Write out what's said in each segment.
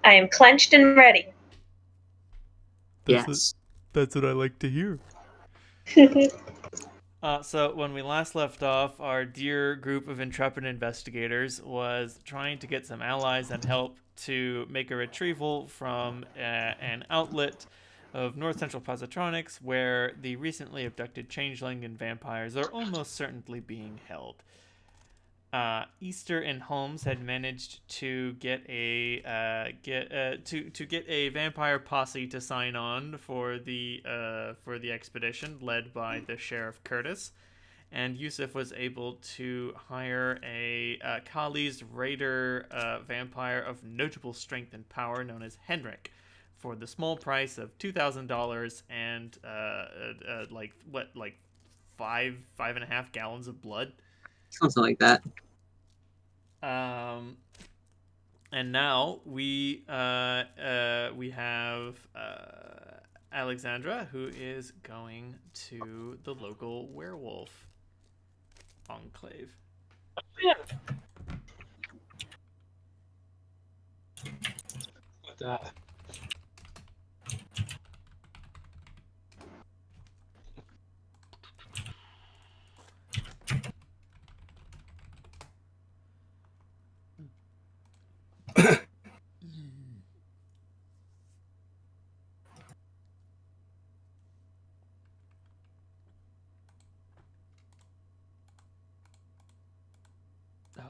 I am clenched and ready. Yes. That's what I like to hear. So when we last left off, our dear group of intrepid investigators was trying to get some allies and help to make a retrieval from an outlet of North Central Positronics where the recently abducted changeling and vampires are almost certainly being held. Easter and Holmes had managed to get a vampire posse to sign on for the expedition led by the Sheriff Curtis, and Yusuf was able to hire a Kali's raider vampire of notable strength and power known as Henrik for the small price of $2,000 and like 5.5 gallons of blood. Something like that. And now we have Alexandra, who is going to the local werewolf enclave. Yeah. But,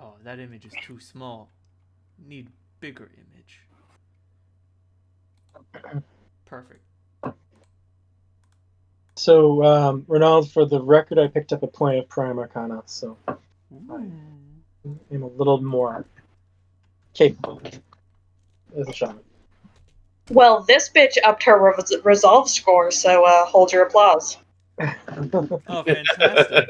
Oh, that image is too small. Need bigger image. Perfect. So, Ronald, for the record, I picked up a point of Prime Arcana, so I am a little more capable as a shaman. Well, this bitch upped her resolve score, so hold your applause. Oh, fantastic.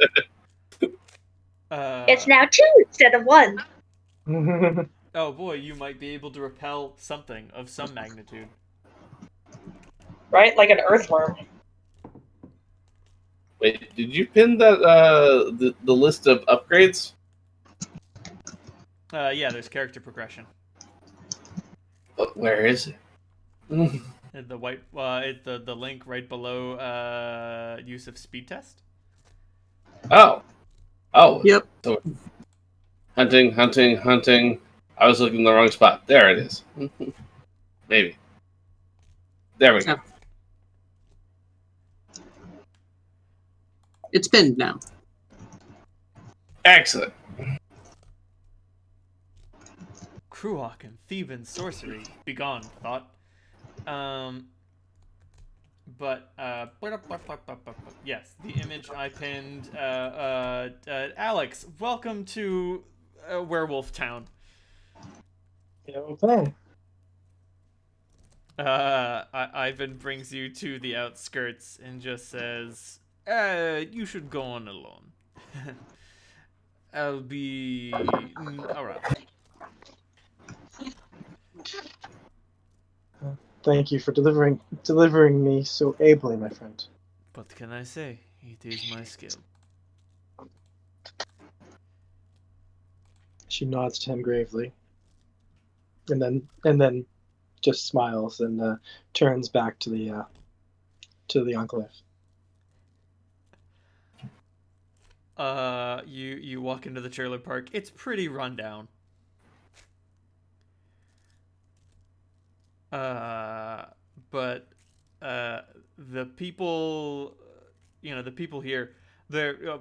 It's now 2 instead of 1. Oh boy, you might be able to repel something of some magnitude. Right? Like an earthworm. Wait, did you pin that the list of upgrades? Yeah, there's character progression. Where is it? The white, it's the link right below use of speed test. Oh. Yep. So, hunting. I was looking in the wrong spot. There it is. Maybe. There we go. It's pinned now. Excellent. Kruok and Theban sorcery. Begone, thought. Yes, the image I pinned. Alex, welcome to Werewolf Town. Okay. Ivan brings you to the outskirts and just says, you should go on alone. I'll be around. Thank you for delivering me so ably, my friend. What can I say? It is my skill. She nods to him gravely, and then just smiles and turns back to the enclave. You walk into the trailer park. It's pretty rundown. But the people, the people here, they're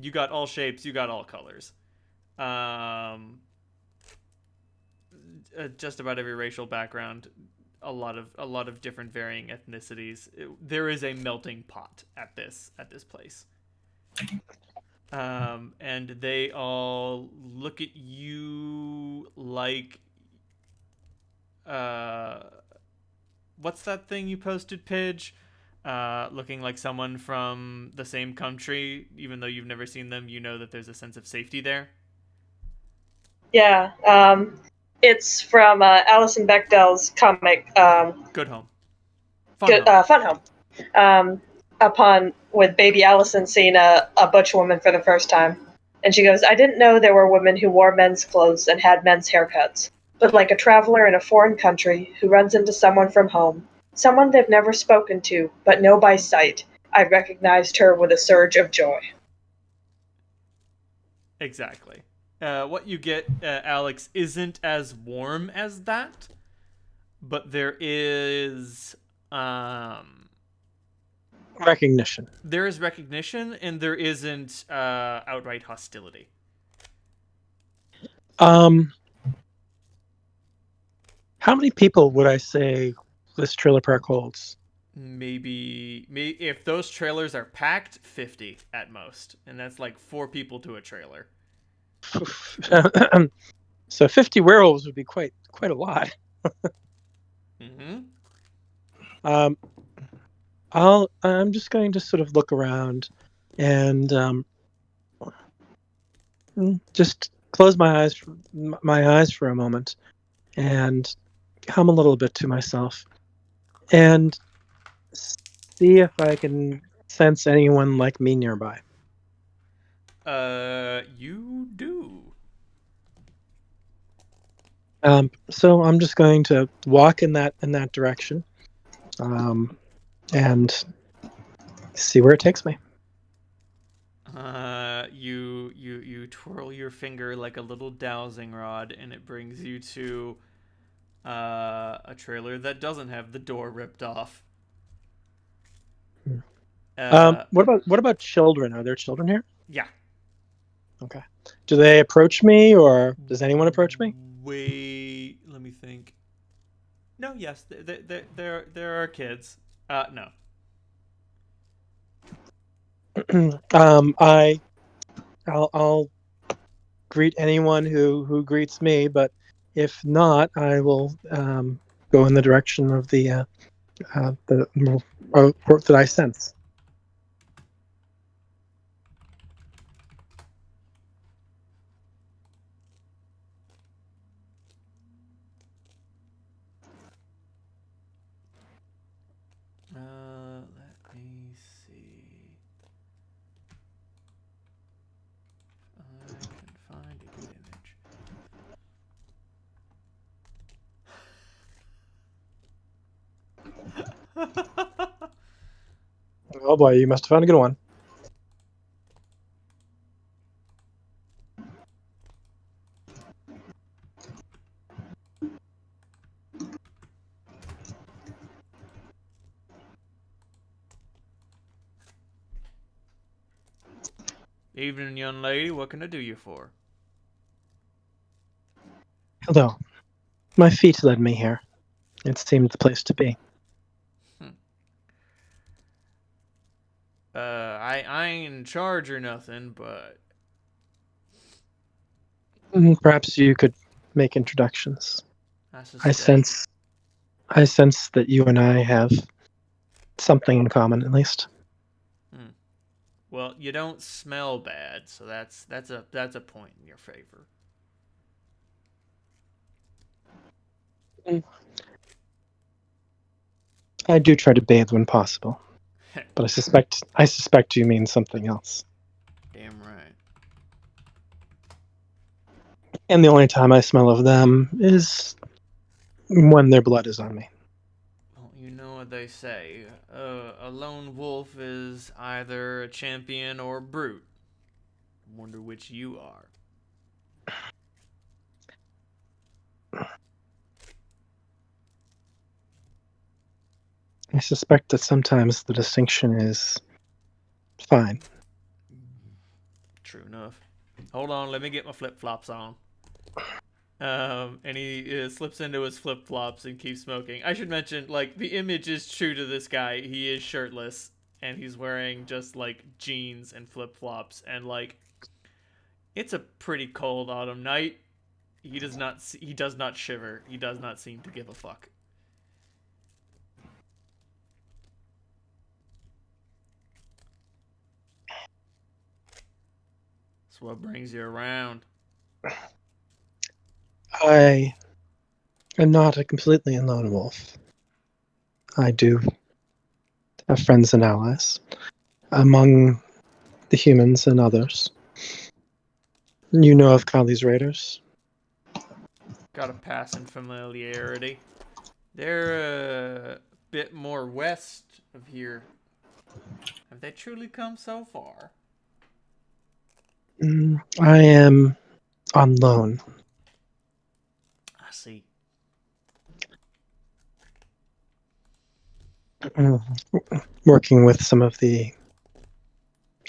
you got all shapes, you got all colors. Just about every racial background, a lot of different varying ethnicities. There is a melting pot at this place. And they all look at you like, what's that thing you posted, Pidge? Looking like someone from the same country, even though you've never seen them, you know that there's a sense of safety there. Yeah, it's from Alison Bechdel's comic, Good Home. Fun Home. With baby Allison seeing a butch woman for the first time. And she goes, I didn't know there were women who wore men's clothes and had men's haircuts. but like a traveler in a foreign country who runs into someone from home, someone they've never spoken to but know by sight, I recognized her with a surge of joy. Exactly. What you get, Alex, isn't as warm as that, but there is Recognition. there is recognition, and there isn't outright hostility. How many people would I say this trailer park holds? Maybe if those trailers are packed, 50 at most, and that's like 4 people to a trailer. So 50 werewolves would be quite a lot. Mm-hmm. I'm just going to sort of look around and just close my eyes for a moment and hum a little bit to myself and see if I can sense anyone like me nearby. You do. So I'm just going to walk in that direction, and see where it takes me. You twirl your finger like a little dowsing rod, and it brings you to a trailer that doesn't have the door ripped off. What about children? Are there children here? Yeah. Okay. Do they approach me, or does anyone approach me? Wait, let me think. No, yes, there are kids. No. I'll greet anyone who greets me, but if not, I will go in the direction of the that I sense. Let me see. I can find a good image. Oh boy, you must have found a good one. Evening, young lady. What can I do you for? Hello. My feet led me here. It seemed the place to be. I ain't in charge or nothing, but Perhaps you could make introductions. I I sense that you and I have something in common, at least. Well, you don't smell bad, so that's a point in your favor. I do try to bathe when possible, but I suspect you mean something else. Damn right. And the only time I smell of them is when their blood is on me. Well, you know what they say. A lone wolf is either a champion or a brute. I wonder which you are. I suspect that sometimes the distinction is fine. True enough. Hold on, let me get my flip-flops on. And he slips into his flip-flops and keeps smoking. I should mention, like, the image is true to this guy. He is shirtless, and he's wearing just, like, jeans and flip-flops. And, like, it's a pretty cold autumn night. He does not shiver. He does not seem to give a fuck. So what brings you around? I am not a completely lone wolf. I do have friends and allies among the humans and others. You know of Kali's raiders? Got a passing familiarity. They're a bit more west of here. Have they truly come so far? I am on loan. I see. Working with some of the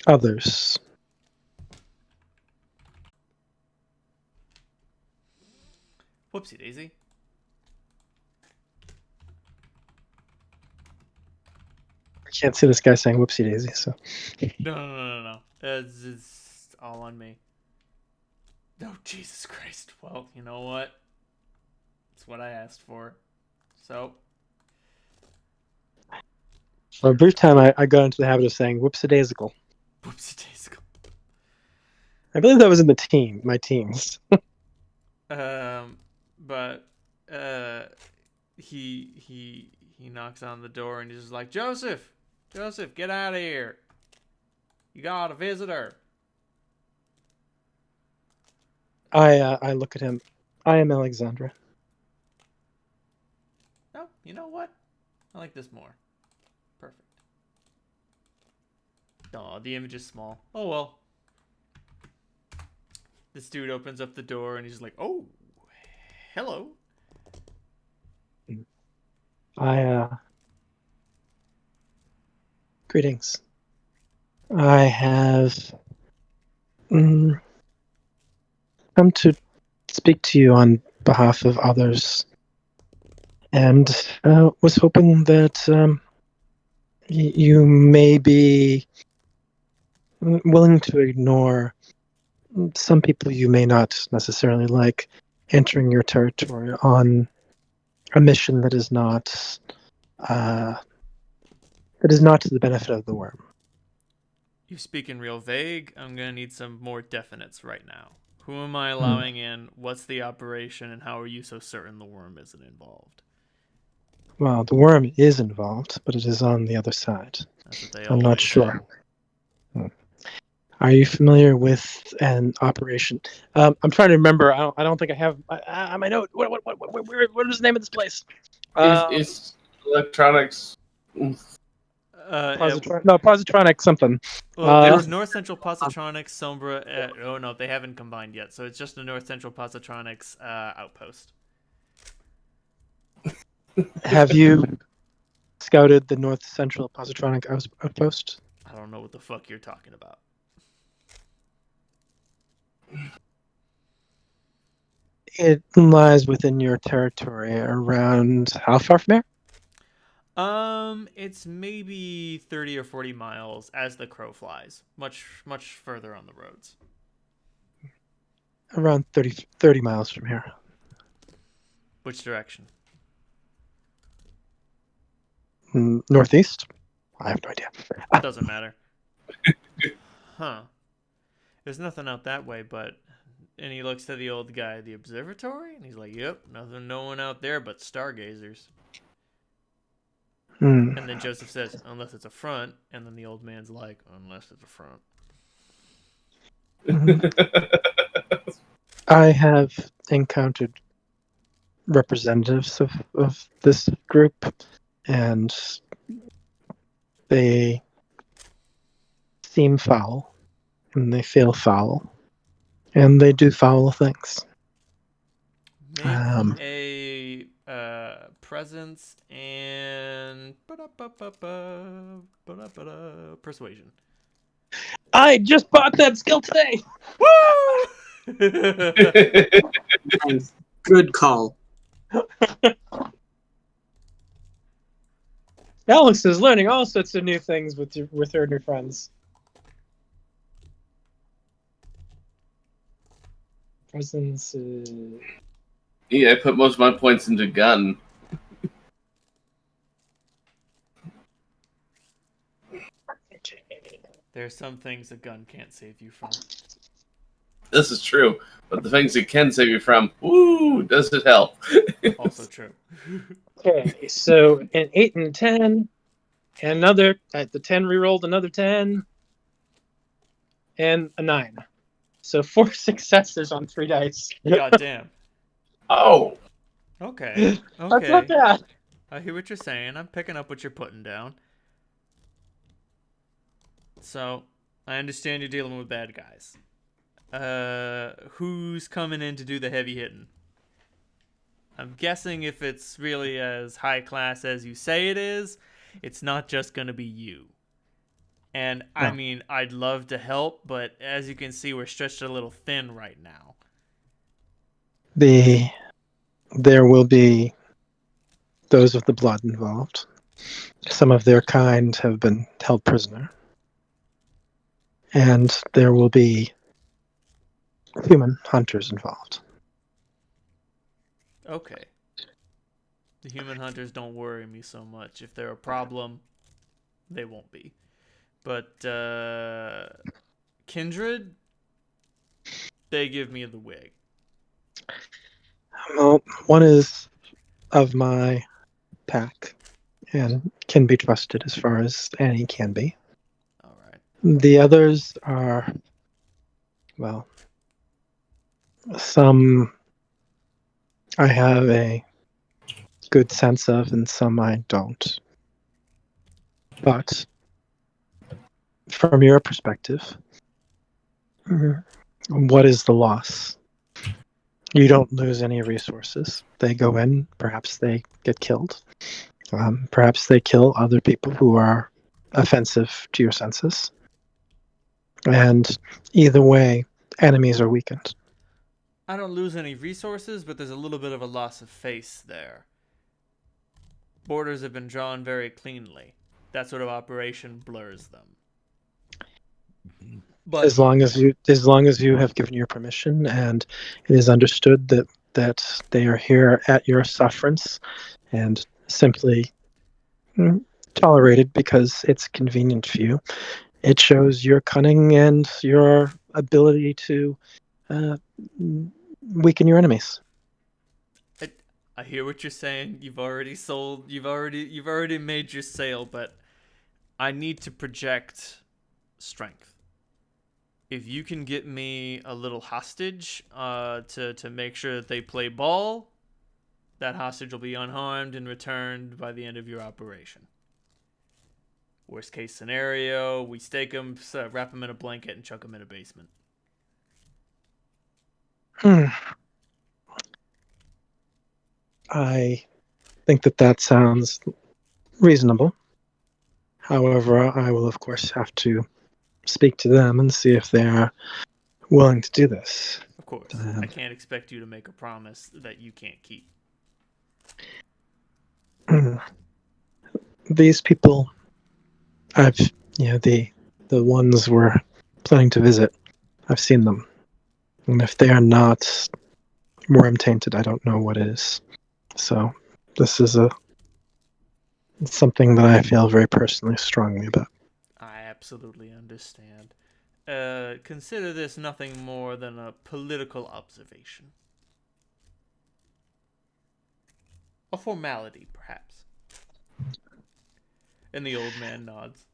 others. Whoopsie daisy. I can't see this guy saying whoopsie daisy, so. No. It's all on me. Oh, Jesus Christ. Well, you know what? It's what I asked for. So. For a brief time, I got into the habit of saying whoopsie-daisical. Whoopsie-daisical. I believe that was in my teams. But he knocks on the door and he's just like, Joseph, get out of here. You got a visitor. I look at him. I am Alexandra. Oh, you know what? I like this more. Perfect. Aw, the image is small. Oh well. This dude opens up the door and he's like, oh, hello. Greetings. I have come to speak to you on behalf of others, and was hoping that you may be willing to ignore some people you may not necessarily like entering your territory on a mission that is not to the benefit of the worm. You speaking real vague. I'm gonna need some more definites right now. Who am I allowing in? What's the operation, and how are you so certain the worm isn't involved? Well, the worm is involved, but it is on the other side. That's what they I'm not always sure. say. Are you familiar with an operation? I'm trying to remember. I don't think I have my note. What is the name of this place? It's electronics. Positronic something. Well, there was North Central Positronics, Sombra. Oh no, they haven't combined yet, so it's just the North Central Positronics outpost. Have you scouted the North Central Positronic outpost? I don't know what the fuck you're talking about. It lies within your territory around how far from here? It's maybe 30 or 40 miles as the crow flies. Much further on the roads. Around 30 miles from here. Which direction? Northeast? I have no idea. Doesn't matter. Huh. There's nothing out that way, but... And he looks to the old guy at the observatory, and he's like, yep, no one out there but stargazers. And then Joseph says, unless it's a front, and then the old man's like, unless it's a front. I have encountered representatives of this group, and they seem foul, and they feel foul, and they do foul things. Make a presence and persuasion. I just bought that skill today. Woo! Good call. Alex is learning all sorts of new things with her new friends. Presence. Yeah, I put most of my points into gun. There are some things a gun can't save you from. This is true, but the things it can save you from, woo, does it help? Also true. Okay, so an 8 and 10, and another at the 10 rerolled another 10, and a 9. So 4 successes on 3 dice. God damn. Oh, Okay. That's not Okay. bad. I hear what you're saying. I'm picking up what you're putting down. So, I understand you're dealing with bad guys. Who's coming in to do the heavy hitting? I'm guessing if it's really as high class as you say it is, it's not just gonna be you. And I No. mean, I'd love to help, but as you can see, we're stretched a little thin right now. There will be those of the blood involved. Some of their kind have been held prisoner. And there will be human hunters involved. Okay. The human hunters don't worry me so much. If they're a problem, they won't be. But Kindred, they give me the wig. Well, one is of my pack and can be trusted as far as any can be. All right. The others are, well, some I have a good sense of and some I don't. But from your perspective, what is the loss? You don't lose any resources. They go in, perhaps they get killed. Perhaps they kill other people who are offensive to your senses. And either way, enemies are weakened. I don't lose any resources, but there's a little bit of a loss of face there. Borders have been drawn very cleanly. That sort of operation blurs them. But As long as you have given your permission and it is understood that they are here at your sufferance and simply tolerated because it's convenient for you, it shows your cunning and your ability to weaken your enemies. I hear what you're saying. You've already sold. You've already made your sale, but I need to project strength. If you can get me a little hostage to make sure that they play ball, that hostage will be unharmed and returned by the end of your operation. Worst case scenario, we stake them, wrap them in a blanket, and chuck them in a basement. I think that sounds reasonable. However, I will, of course, have to speak to them and see if they are willing to do this. Of course. I can't expect you to make a promise that you can't keep. These people, the ones we're planning to visit, I've seen them. And if they are not worm tainted, I don't know what is. So this is something that I feel very personally strongly about. I absolutely understand. Consider this nothing more than a political observation. A formality, perhaps. And the old man nods.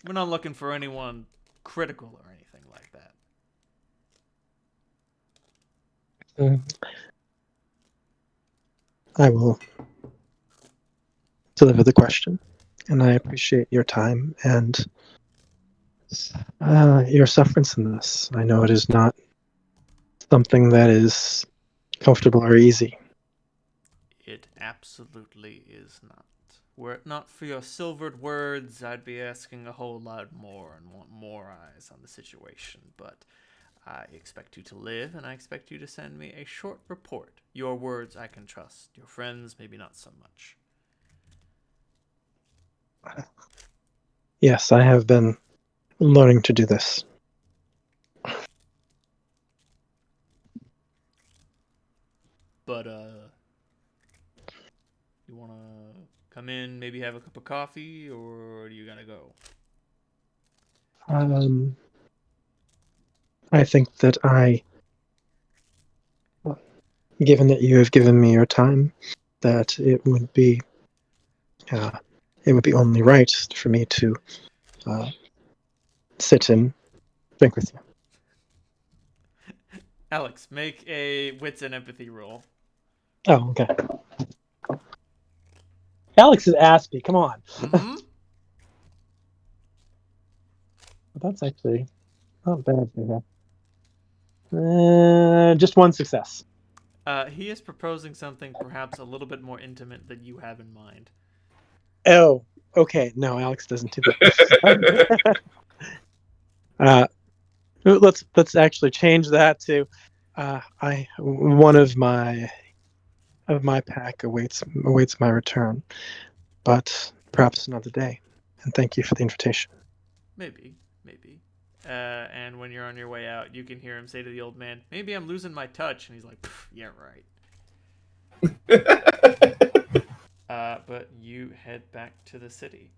We're not looking for anyone critical or anything like that. I will deliver the question, and I appreciate your time and your sufferance in this. I know it is not something that is comfortable or easy. It absolutely is not. Were it not for your silvered words, I'd be asking a whole lot more and want more eyes on the situation. But I expect you to live, and I expect you to send me a short report. Your words I can trust. Your friends, maybe not so much. Yes, I have been learning to do this. But, you want to come in, maybe have a cup of coffee, or do you gotta go? I think that given that you have given me your time, that it would be only right for me to sit and drink with you. Alex, make a wits and empathy roll. Oh, okay. Alex is Aspie. Come on. Mm-hmm. That's actually not bad for that. Just one success. He is proposing something perhaps a little bit more intimate than you have in mind. Oh, okay. No, Alex doesn't do that. Let's actually change that to one of my pack awaits my return, but perhaps another day. And thank you for the invitation. Maybe. And when you're on your way out, you can hear him say to the old man, "Maybe I'm losing my touch." And he's like, "Yeah, right." But you head back to the city.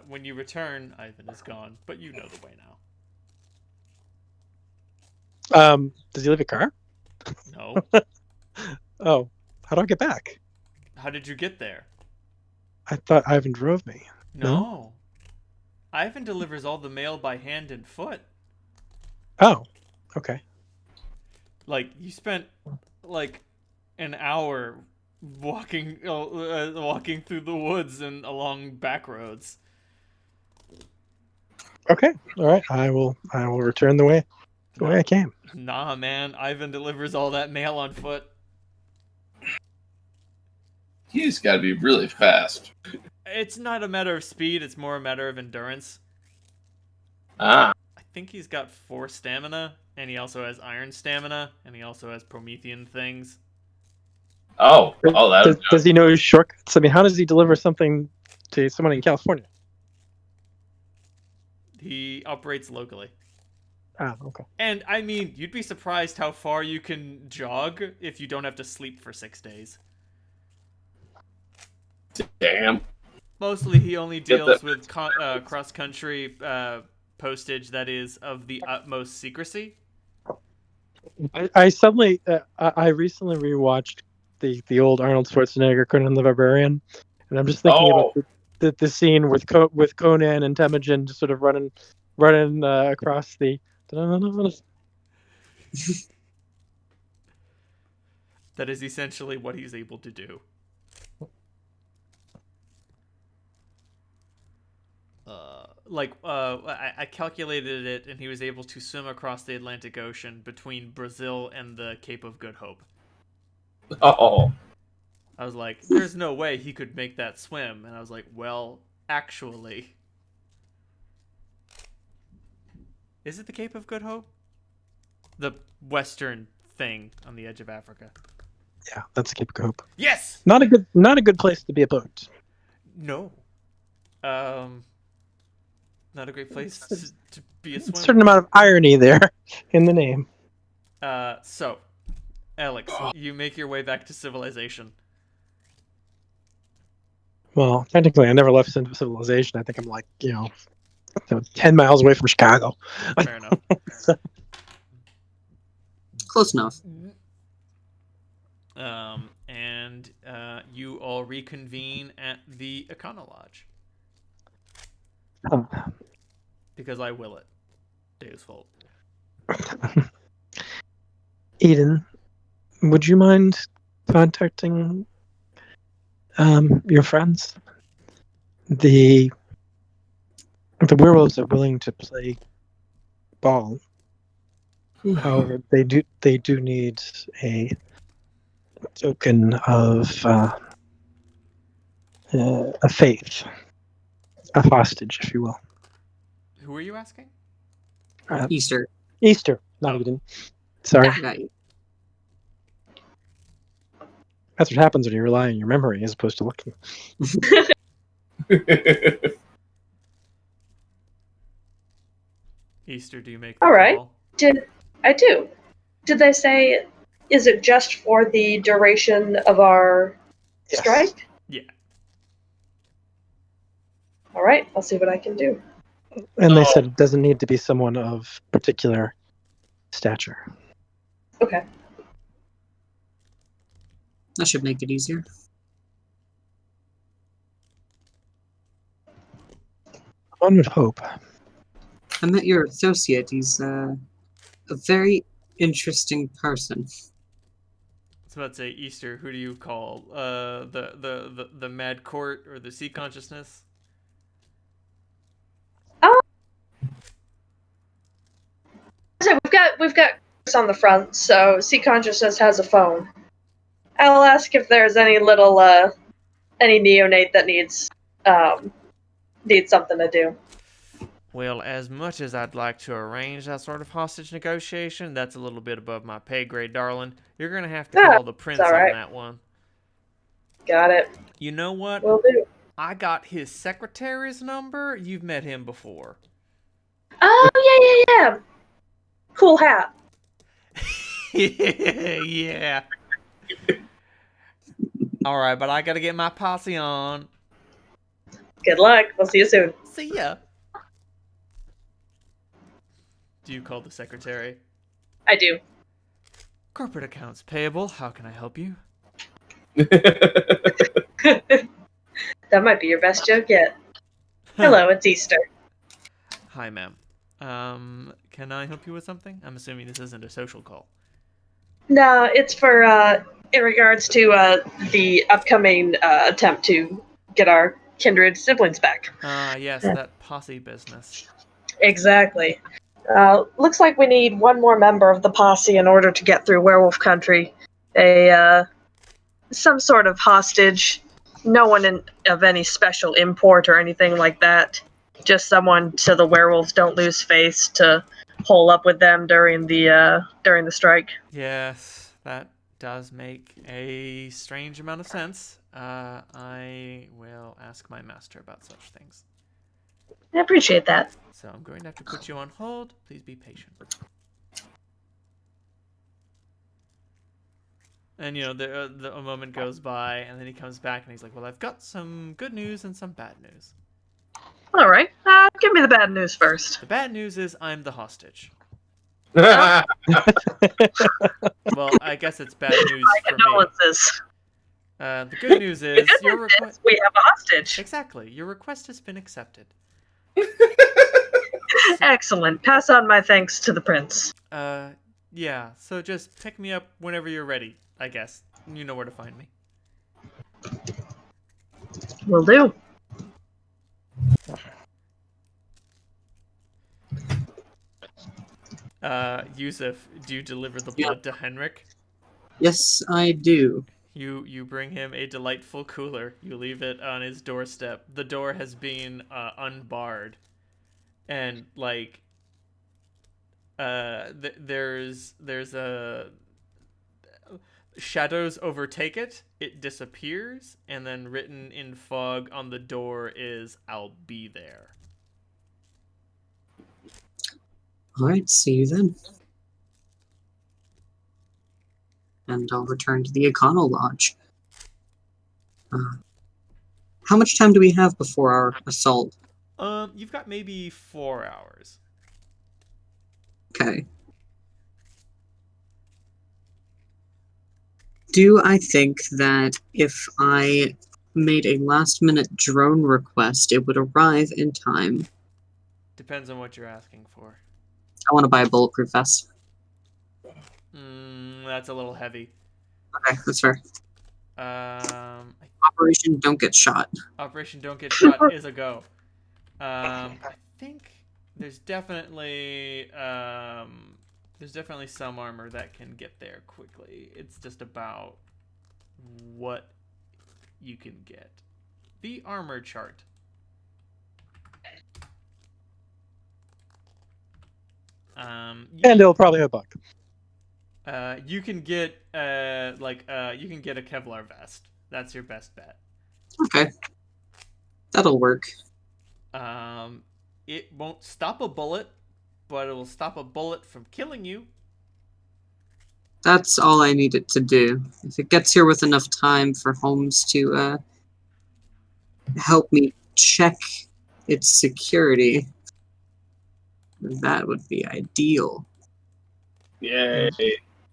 When you return, Ivan is gone, but you know the way now. Does he leave a car? No. Oh, how do I get back? How did you get there? I thought Ivan drove me. No. Ivan delivers all the mail by hand and foot. Oh, okay. Like, you spent, like, an hour walking through the woods and along back roads. Okay, all right. I will return the way I came. Nah, man. Ivan delivers all that mail on foot. He's got to be really fast. It's not a matter of speed, it's more a matter of endurance. Ah. I think he's got 4 stamina, and he also has iron stamina, and he also has Promethean things. Oh, does he know his shortcuts? I mean, how does he deliver something to someone in California? He operates locally. Ah, okay. And, I mean, you'd be surprised how far you can jog if you don't have to sleep for 6 days. Damn. Mostly he only deals with cross-country postage that is of the utmost secrecy. I suddenly, I recently rewatched the old Arnold Schwarzenegger Conan the Barbarian, and I'm just thinking about the scene with Conan and Temujin just sort of running across the. That is essentially what he's able to do. I calculated it, and he was able to swim across the Atlantic Ocean between Brazil and the Cape of Good Hope. Oh. I was like, there's no way he could make that swim. And I was like, well, actually. Is it the Cape of Good Hope? The western thing on the edge of Africa. Yeah, that's the Cape of Good Hope. Yes! Not a good place to be a boat. No. Not a great place to be a swimmer. A certain amount of irony there in the name. So, Alex, you make your way back to civilization. Well, technically, I never left civilization. I think I'm like, 10 miles away from Chicago. Fair enough. Close enough. And you all reconvene at the Econo Lodge. Huh. Because I will it. Deus Vult. Eden, would you mind contacting your friends? The werewolves are willing to play ball. However, they do need a token of a faith, a hostage, if you will. Who are you asking? Easter. Easter, not Eden. Sorry. Got you. That's what happens when you rely on your memory as opposed to looking. Easter, do you make the All right. call? I do. Did they say, is it just for the duration of our strike? Yeah. All right, I'll see what I can do. And they said it doesn't need to be someone of particular stature. Okay. That should make it easier. One would hope. I met your associate. He's a a very interesting person. I was about to say, Easter, who do you call? The Mad Court or the Sea Consciousness? So we've got Chris on the front, so Sea Consciousness has a phone. I'll ask if there's any little any neonate that needs something to do. Well, as much as I'd like to arrange that sort of hostage negotiation, that's a little bit above my pay grade, darling. You're gonna have to call the prince on alright. that one. Got it. You know what? Will do. I got his secretary's number. You've met him before. Oh yeah. Cool hat. Yeah. Alright, but I gotta get my posse on. Good luck. We'll see you soon. See ya. Do you call the secretary? I do. Corporate accounts payable. How can I help you? That might be your best joke yet. Hello, it's Easter. Hi, ma'am. Can I help you with something? I'm assuming this isn't a social call. No, it's for in regards to the upcoming attempt to get our kindred siblings back. Yes, that posse business. Exactly. Looks like we need one more member of the posse in order to get through werewolf country. Some sort of hostage. No one of any special import or anything like that. Just someone so the werewolves don't lose face to hole up with them during the strike. Yes, that does make a strange amount of sense. I will ask my master about such things. I appreciate that. So I'm going to have to put you on hold. Please be patient. And, you know, a moment goes by, and then he comes back, and he's like, well, I've got some good news and some bad news. All right. Give me the bad news first. The bad news is I'm the hostage. Yeah. Well, I guess it's bad news My for me. condolences. The good news is The your good news request. is we have a hostage. Exactly, your request has been accepted. Excellent. Pass on my thanks to the prince. Yeah. So just pick me up whenever you're ready. I guess you know where to find me. Will do. Yusuf, do you deliver the blood to Henrik? Yes, I do. You bring him a delightful cooler. You leave it on his doorstep. The door has been unbarred, and like there's a shadows overtake it. It disappears, and then written in fog on the door is "I'll be there." All right, see you then. And I'll return to the Econo Lodge. How much time do we have before our assault? You've got maybe 4 hours. Okay. Do I think that if I made a last-minute drone request, it would arrive in time? Depends on what you're asking for. I want to buy a bulletproof vest. That's a little heavy. Okay, that's fair. Um, Operation Don't Get Shot. Operation Don't Get Shot is a go. I think there's definitely some armor that can get there quickly. It's just about what you can get. The armor chart. And it'll probably have a buck. You can get a Kevlar vest. That's your best bet. Okay. That'll work. It won't stop a bullet, but it will stop a bullet from killing you. That's all I need it to do. If it gets here with enough time for Holmes to help me check its security, that would be ideal. Yay.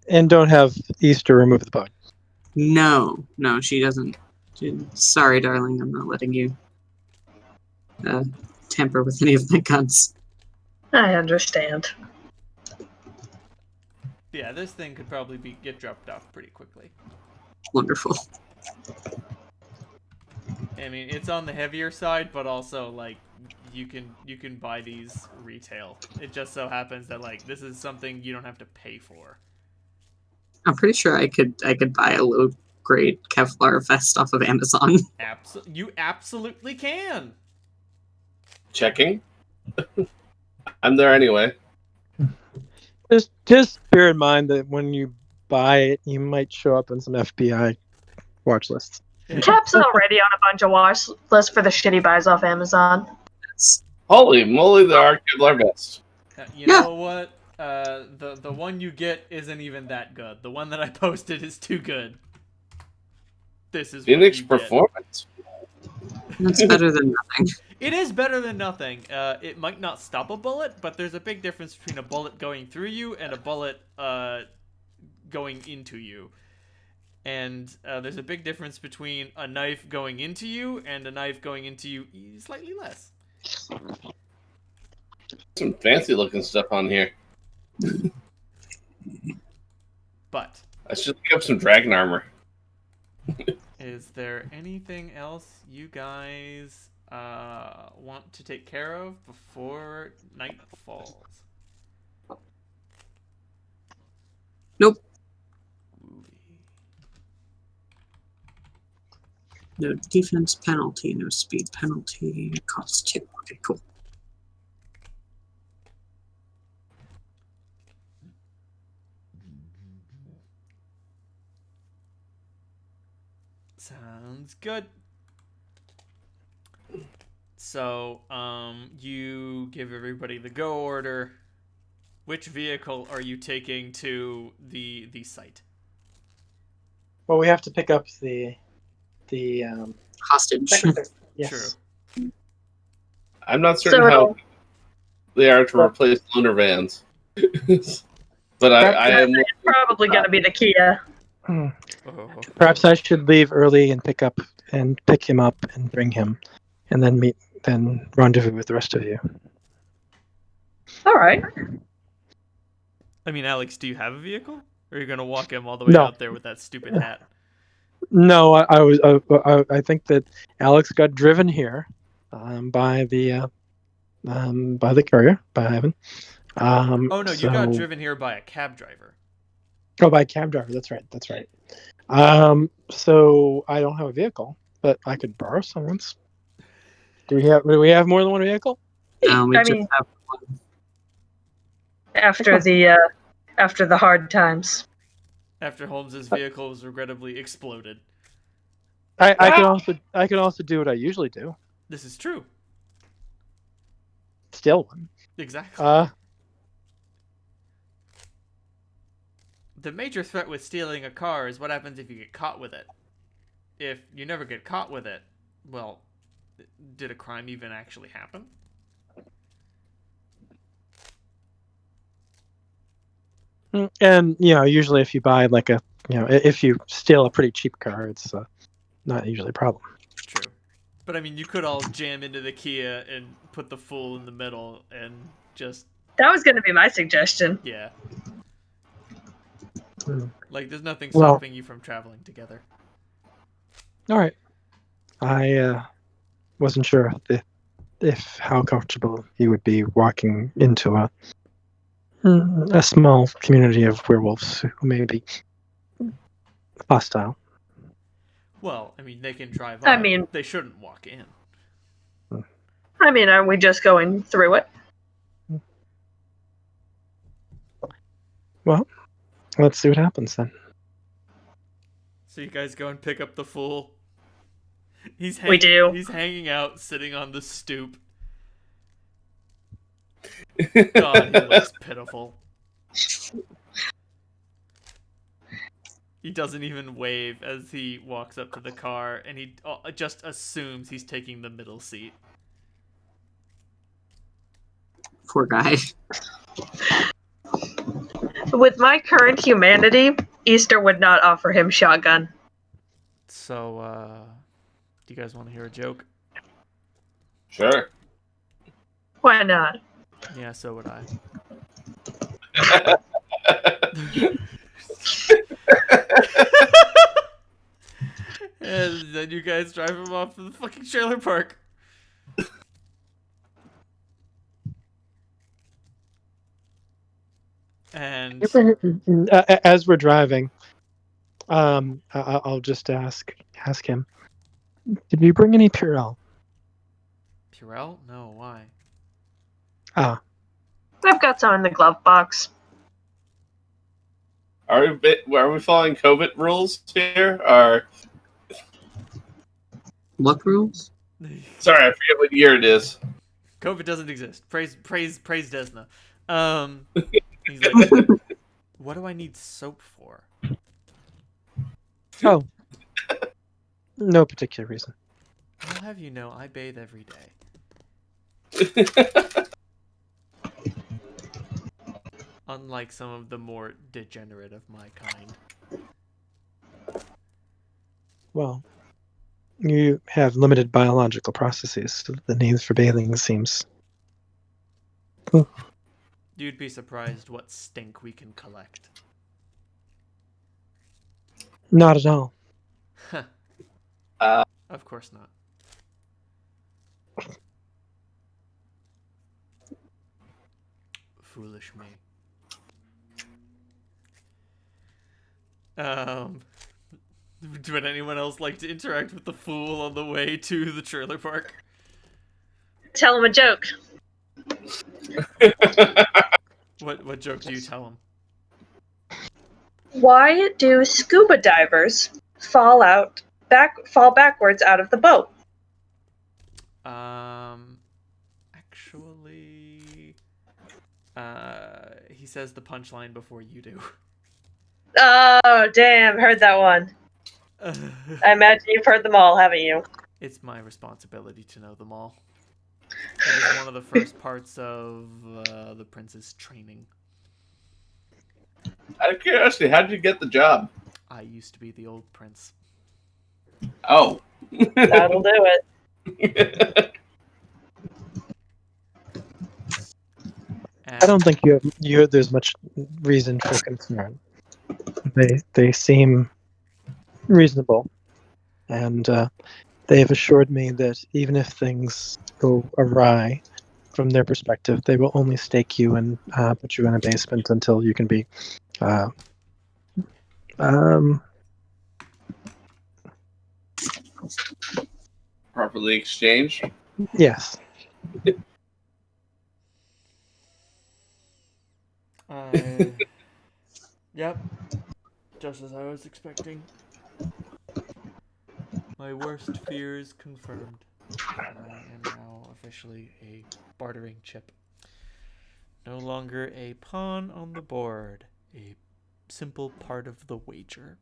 And don't have Easter remove the bug. No, she doesn't. Sorry, darling, I'm not letting you tamper with any of my guns. I understand. Yeah, this thing could probably get dropped off pretty quickly. Wonderful. I mean, it's on the heavier side, but also like you can buy these retail. It just so happens that like this is something you don't have to pay for. I'm pretty sure I could buy a low grade Kevlar vest off of Amazon. You absolutely can. Checking. I'm there anyway. Just bear in mind that when you buy it, you might show up on some FBI watch lists. Cap's already on a bunch of watch lists for the shitty buys off Amazon. Holy moly, there are Kevlar vests. You know what? The one you get isn't even that good. The one that I posted is too good. This is Phoenix what you Performance. That's better than nothing. It is better than nothing. It might not stop a bullet, but there's a big difference between a bullet going through you and a bullet going into you. And there's a big difference between a knife going into you and a knife going into you slightly less. Some fancy looking stuff on here. But I should look up some dragon armor. is there anything else you guys want to take care of before night falls? Nope. No defense penalty, no speed penalty, cost 2. Okay, cool. Sounds good. So, you give everybody the go order. Which vehicle are you taking to the site? Well, we have to pick up the Hostage. secretary. Yes. True. I'm not certain So- how they are to replace loaner vans. But I am. It's probably going to be the Kia. Hmm. Oh. Perhaps I should leave early and pick him up and bring him, and then rendezvous with the rest of you. All right. I mean, Alex, do you have a vehicle? Or are you going to walk him all the way No. out there with that stupid hat? No, I think that Alex got driven here by the courier, by Ivan. Oh, no, you got so- driven here by a cab driver. Oh, by a cab driver. That's right. So I don't have a vehicle, but I could borrow someone's. Do we have more than one vehicle? No, we I just mean- have one. After the hard times. After Holmes's vehicle was regrettably exploded. I can also do what I usually do. This is true. Steal one. Exactly. The major threat with stealing a car is what happens if you get caught with it. If you never get caught with it, well, did a crime even actually happen? And usually if you buy if you steal a pretty cheap car, it's not usually a problem. True. But I mean, you could all jam into the Kia and put the fool in the middle and just, That was going to be my suggestion. yeah. Hmm. Like, there's nothing Well- stopping you from traveling together. All right. I wasn't sure if how comfortable you would be walking into a small community of werewolves who may be hostile. Well, I mean, they can drive I up. mean- They shouldn't walk in. I mean, aren't we just going through it? Well, let's see what happens then. So you guys go and pick up the fool. We do. He's hanging out, sitting on the stoop. God, he looks pitiful. He doesn't even wave as he walks up to the car, and he just assumes he's taking the middle seat. Poor guy. With my current humanity, Easter would not offer him shotgun. So, do you guys want to hear a joke? Sure. Why not? Yeah, so would I. And then you guys drive him off to the fucking trailer park. And As we're driving, I'll just ask him. Did you bring any Purell? Purell? No, why? Ah, I've got some in the glove box. Are we following COVID rules here? Or What rules? sorry, I forget what year it is. COVID doesn't exist. Praise Desna. He's like, what do I need soap for? oh, no particular reason. I'll have you know, I bathe every day. Unlike some of the more degenerate of my kind. Well, you have limited biological processes, so the need for bathing seems. You'd be surprised what stink we can collect. Not at all. Of course not. Foolish me. Would anyone else like to interact with the fool on the way to the trailer park? Tell him a joke. What joke do you tell him? Why do scuba divers fall backwards out of the boat? Actually, he says the punchline before you do. Oh, damn, heard that one. I imagine you've heard them all, haven't you? It's my responsibility to know them all. It is one of the first parts of the prince's training. Out of curiosity, how did you get the job? I used to be the old prince. Oh. That'll do it. And I don't think there's much reason for concern. They seem reasonable, and they have assured me that even if things go awry from their perspective, they will only stake you and put you in a basement until you can be Properly exchanged? yes. Yep. Just as I was expecting. My worst fears confirmed. I am now officially a bartering chip. No longer a pawn on the board. A simple part of the wager.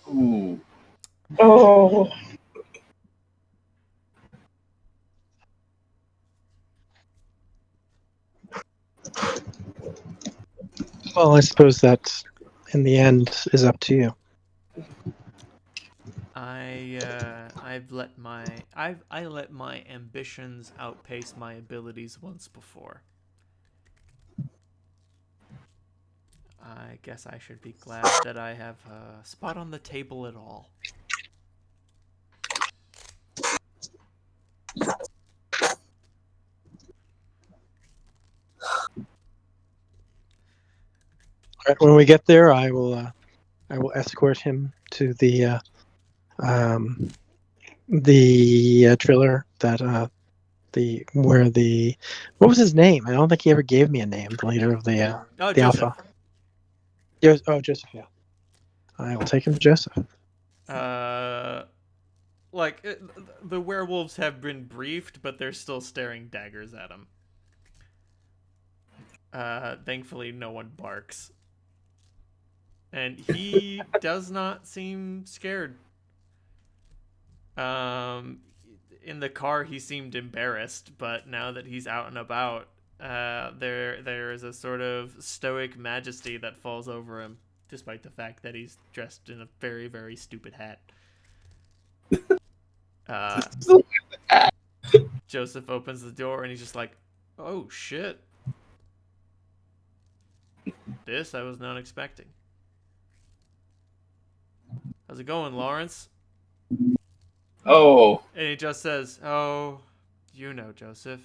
Ooh. Oh. Well, I suppose that in the end is up to you. I let my ambitions outpace my abilities once before. I guess I should be glad that I have a spot on the table at all. All right, when we get there, I will escort him to the trailer that what was his name? I don't think he ever gave me a name. The leader of the Joseph. Alpha. Joseph. Yeah, I will take him to Joseph. The werewolves have been briefed, but they're still staring daggers at him. Thankfully, no one barks. And he does not seem scared. In the car, he seemed embarrassed, but now that he's out and about, there is a sort of stoic majesty that falls over him, despite the fact that he's dressed in a very, very stupid hat. Joseph opens the door and he's just like, "Oh shit." This I was not expecting. How's it going, Lawrence? Oh, And he just says, "Oh, you know, Joseph.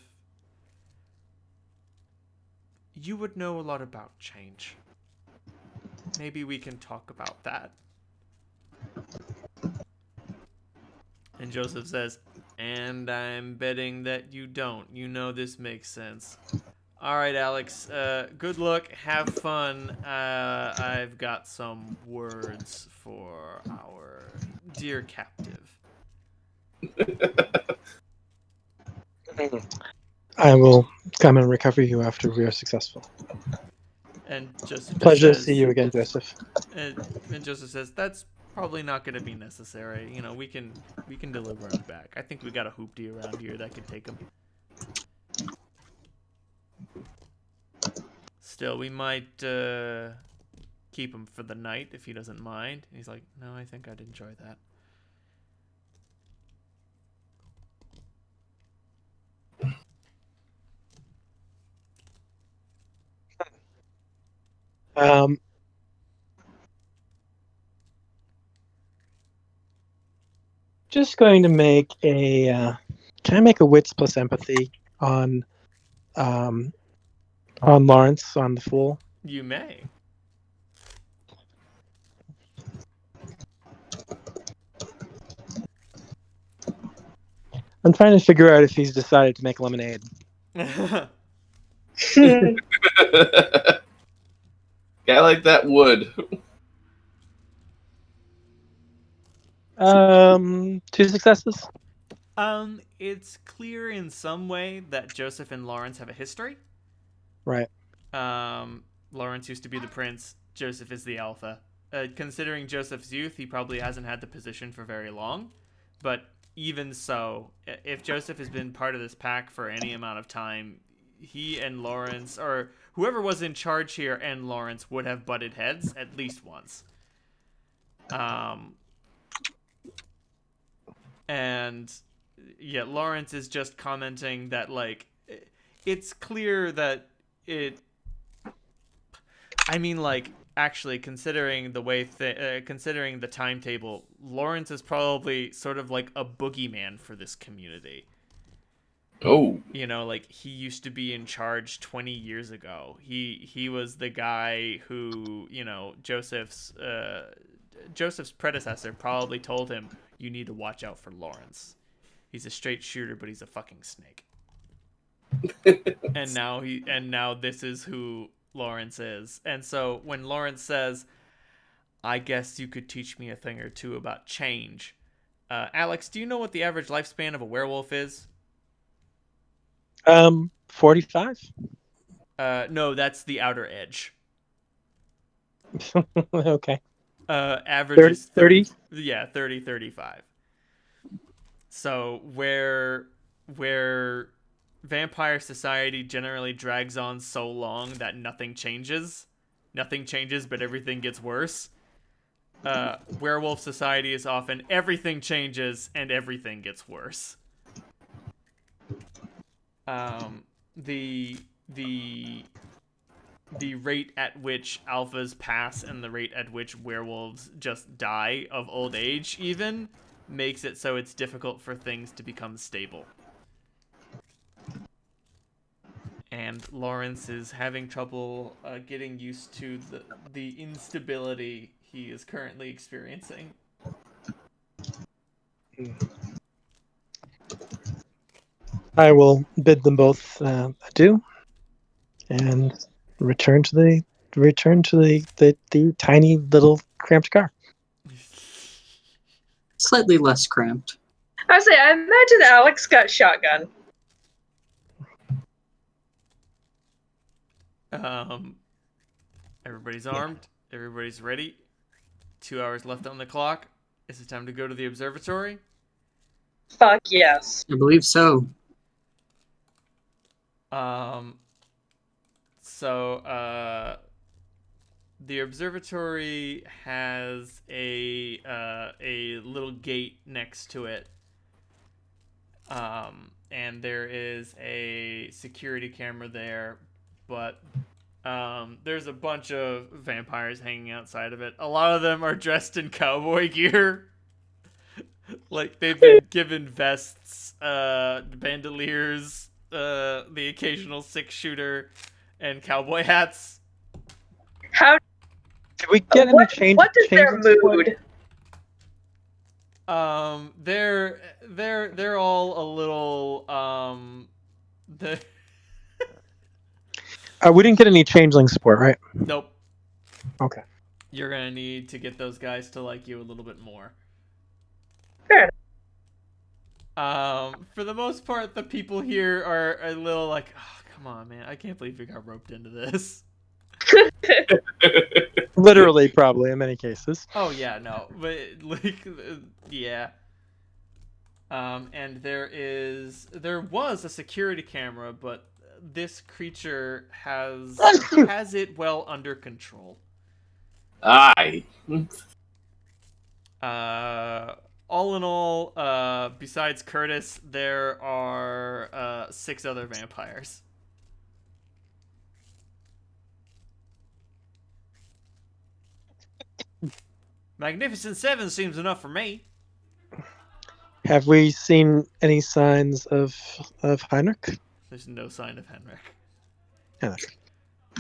You would know a lot about change. Maybe we can talk about that." And Joseph says, "And I'm betting that you don't. You know this makes sense. All right, Alex. Good luck. Have fun. I've got some words for our dear captive." I will come and recover you after we are successful. And Joseph just Pleasure to says, see you again, Joseph. and Joseph says, "That's probably not going to be necessary. You know, we can deliver him back. I think we got a hoopty around here that could take him. Still, we might keep him for the night if he doesn't mind." And he's like, "No, I think I'd enjoy that." Just going to make a. Can I make a wits plus empathy on Lawrence, on the fool? You may. I'm trying to figure out if he's decided to make lemonade. guy like that would. 2 successes. It's clear in some way that Joseph and Lawrence have a history. Right. Lawrence used to be the prince. Joseph is the alpha. Considering Joseph's youth, he probably hasn't had the position for very long. But even so, if Joseph has been part of this pack for any amount of time, he and Lawrence, or whoever was in charge here and Lawrence, would have butted heads at least once. And yeah, Lawrence is just commenting that, like, it's clear that I mean, like, actually, considering the way, considering the timetable, Lawrence is probably sort of like a boogeyman for this community. Oh, You know, like, he used to be in charge 20 years ago. He was the guy who, you know, Joseph's predecessor probably told him, "You need to watch out for Lawrence. He's a straight shooter, but he's a fucking snake." and now this is who Lawrence is. And so when Lawrence says, "I guess you could teach me a thing or two about change," Alex, do you know what the average lifespan of a werewolf is? 45. No, that's the outer edge. Okay. Average is 30? Yeah, 30, 35. So where vampire society generally drags on so long that nothing changes, but everything gets worse. Werewolf society is often everything changes and everything gets worse. The rate at which alphas pass and the rate at which werewolves just die of old age even makes it so it's difficult for things to become stable. And Lawrence is having trouble getting used to the instability he is currently experiencing. I will bid them both adieu and return to the tiny little cramped car. Slightly less cramped. I say, I imagine Alex got shotgun. Everybody's armed. Everybody's ready. 2 hours left on the clock. Is it time to go to the observatory? Fuck yes. I believe so. The observatory has a little gate next to it. And there is a security camera there, but There's a bunch of vampires hanging outside of it. A lot of them are dressed in cowboy gear. Like, they've been given vests, bandoliers, the occasional 6-shooter, and cowboy hats. How? Did we get any change? What is their changes for it? mood? They're all a little, We didn't get any changeling support, right? Nope. Okay. You're gonna need to get those guys to like you a little bit more. Fair For the most part, the people here are a little like, oh, come on, man, I can't believe we got roped into this. Literally, probably in many cases. Oh yeah, no, but like, yeah. And there was a security camera, but this creature has it well under control. Aye. All in all, besides Curtis, there are 6 other vampires. Magnificent 7 seems enough for me. Have we seen any signs of Heinrich? There's no sign of Henrik. Heinrich.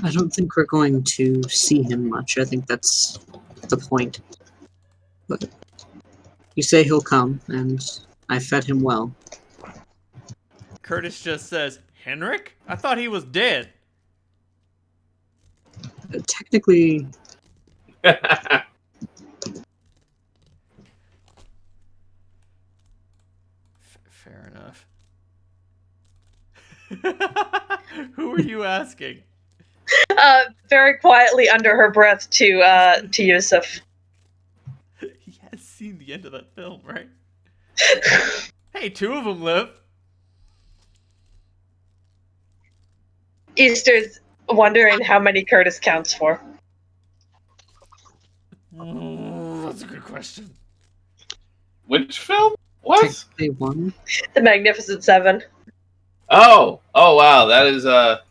I don't think we're going to see him much. I think that's the point. But you say he'll come, and I fed him well. Curtis just says, Henrik? I thought he was dead. Technically, Fair enough. Who are you asking? Very quietly under her breath to Yusuf. He has seen the end of that film, right? Hey, 2 of them live. Easter's wondering how many Curtis counts for. That's a good question. Which film? What? technically one. The Magnificent 7. Oh wow, that is a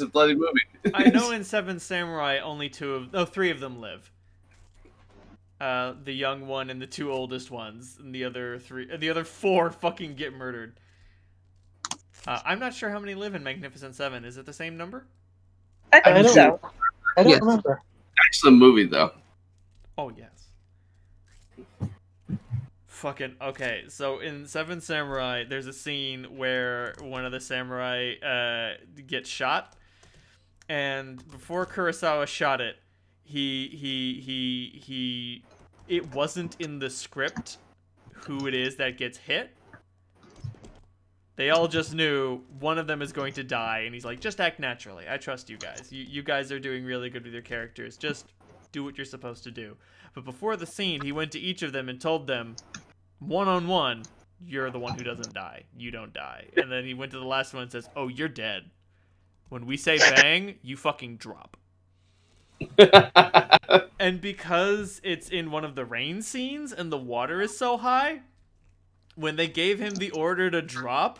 bloody movie. I know in Seven Samurai only 3 of them live. The young one and the 2 oldest ones, and the other 4 fucking get murdered. I'm not sure how many live in Magnificent 7. Is it the same number? I think don't- so. I don't Yes. remember. Excellent movie though. Oh, yes. Fucking, okay, so in Seven Samurai, there's a scene where one of the samurai gets shot, and before Kurosawa shot it, it wasn't in the script who it is that gets hit. They all just knew one of them is going to die, and he's like, just act naturally. I trust you guys. You guys are doing really good with your characters. Just do what you're supposed to do. But before the scene, he went to each of them and told them, one-on-one, you're the one who doesn't die. You don't die. And then he went to the last one and says, oh, you're dead. When we say bang, you fucking drop. And because it's in one of the rain scenes and the water is so high, when they gave him the order to drop,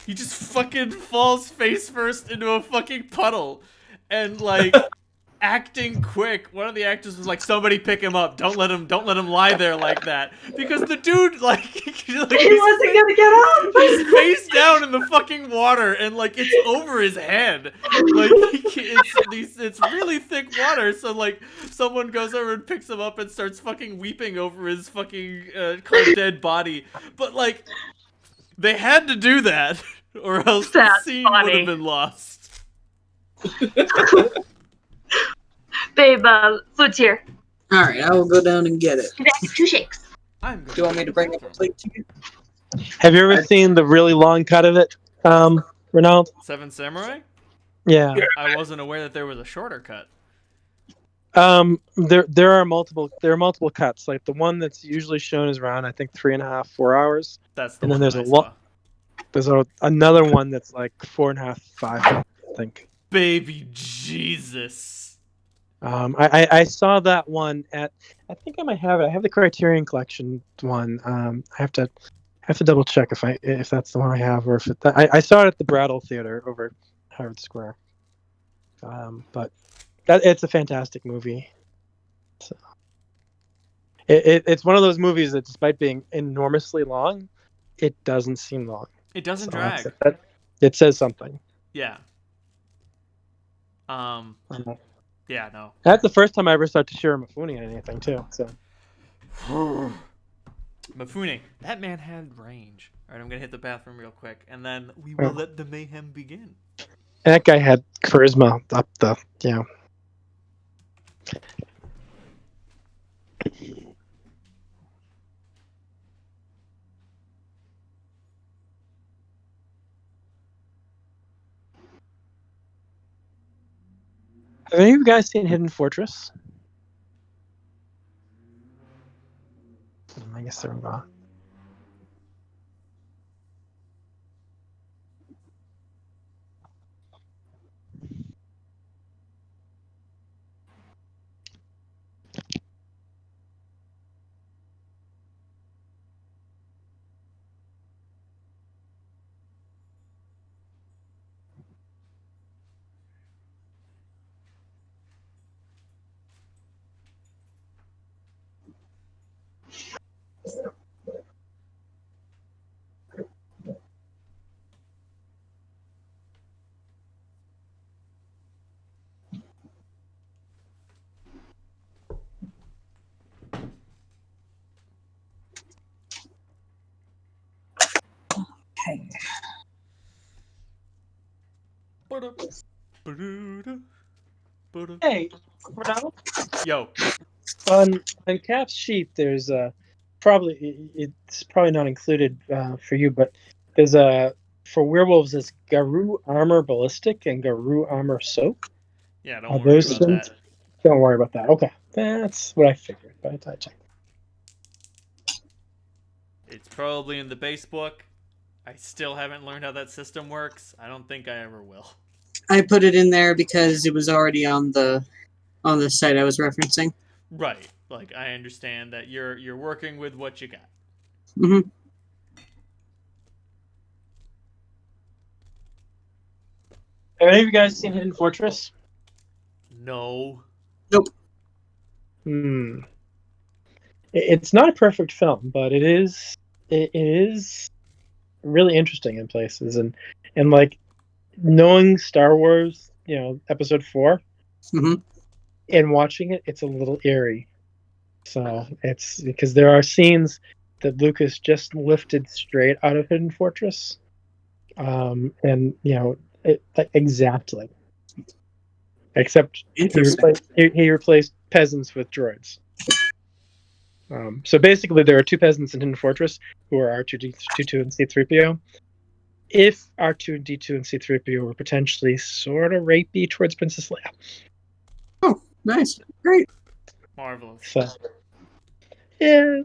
he just fucking falls face first into a fucking puddle. And like, acting quick, one of the actors was like, somebody pick him up. Don't let him lie there like that. Because the dude, like He wasn't gonna get up! he's face down in the fucking water, and like it's over his head. Like it's really thick water, so like someone goes over and picks him up and starts fucking weeping over his fucking cold dead body. But like they had to do that, or else the That's scene would funny. have been lost. Babe, food's here. Alright, I will go down and get it. That's 2 shakes. I'm Do you want me to bring up a plate to you? Have you ever seen the really long cut of it, Ronald? Seven Samurai? Yeah. I wasn't aware that there was a shorter cut. There are multiple cuts. Like the one that's usually shown is around, I think, 3.5, 4 hours. That's the And then one there's that a I lot- saw. There's another one that's like 4.5, 5, I think. Baby Jesus. I saw that one at. I think I might have it. I have the Criterion Collection one. I have to double check if that's the one I have, or if I saw it at the Brattle Theater over at Harvard Square. But it's a fantastic movie. So, it's one of those movies that, despite being enormously long, it doesn't seem long. It doesn't So drag. it says something. Yeah. Uh, Yeah, no. That's the first time I ever saw Toshiro Mifune in anything too. So Mifune, that man had range. All right, I'm gonna hit the bathroom real quick, and then we will let the mayhem begin. that guy had charisma up the Have any of you guys seen Hidden Fortress? I guess they're not. Okay. Hey, Ronaldo? Yo. On Cap's sheet, there's it's probably not included for you, but there's for werewolves there's Garou Armor Ballistic and Garou Armor Soak. Yeah, Are don't worry those about that. Don't worry about that. Okay, that's what I figured. But I checked. It's probably in the base book. I still haven't learned how that system works. I don't think I ever will. I put it in there because it was already on the site I was referencing. Right. Like, I understand that you're working with what you got. Mm-hmm. Have any of you guys seen Hidden Fortress? No. Nope. It's not a perfect film, but it is really interesting in places, and like knowing Star Wars, Episode 4, Mm-hmm. and watching it, it's a little eerie. So it's because there are scenes that Lucas just lifted straight out of Hidden Fortress, and exactly. Except Interesting. he replaced peasants with droids. So basically, there are two peasants in Hidden Fortress who are R2D2 and C3PO. If R2D2 and C3PO were potentially sort of rapey towards Princess Leia. Oh, nice. Great. Marvelous. So, yeah.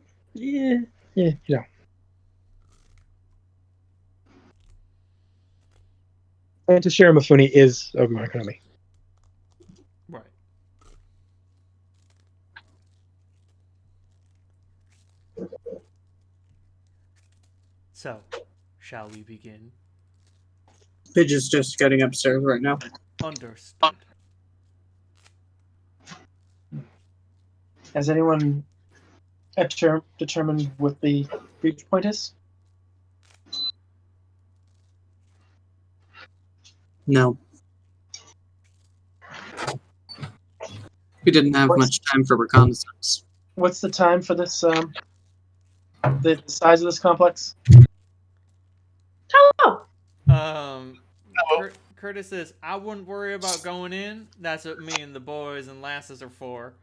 And Toshiro Mifune is Obi-Wan Kenobi. Right. So, shall we begin? Pidge is just getting upstairs right now. Understood. Has anyone determined what the breach point is? No. We didn't have much time for reconnaissance. What's the time for this? The size of this complex? Hello. Curtis says, I wouldn't worry about going in. That's what me and the boys and lasses are for.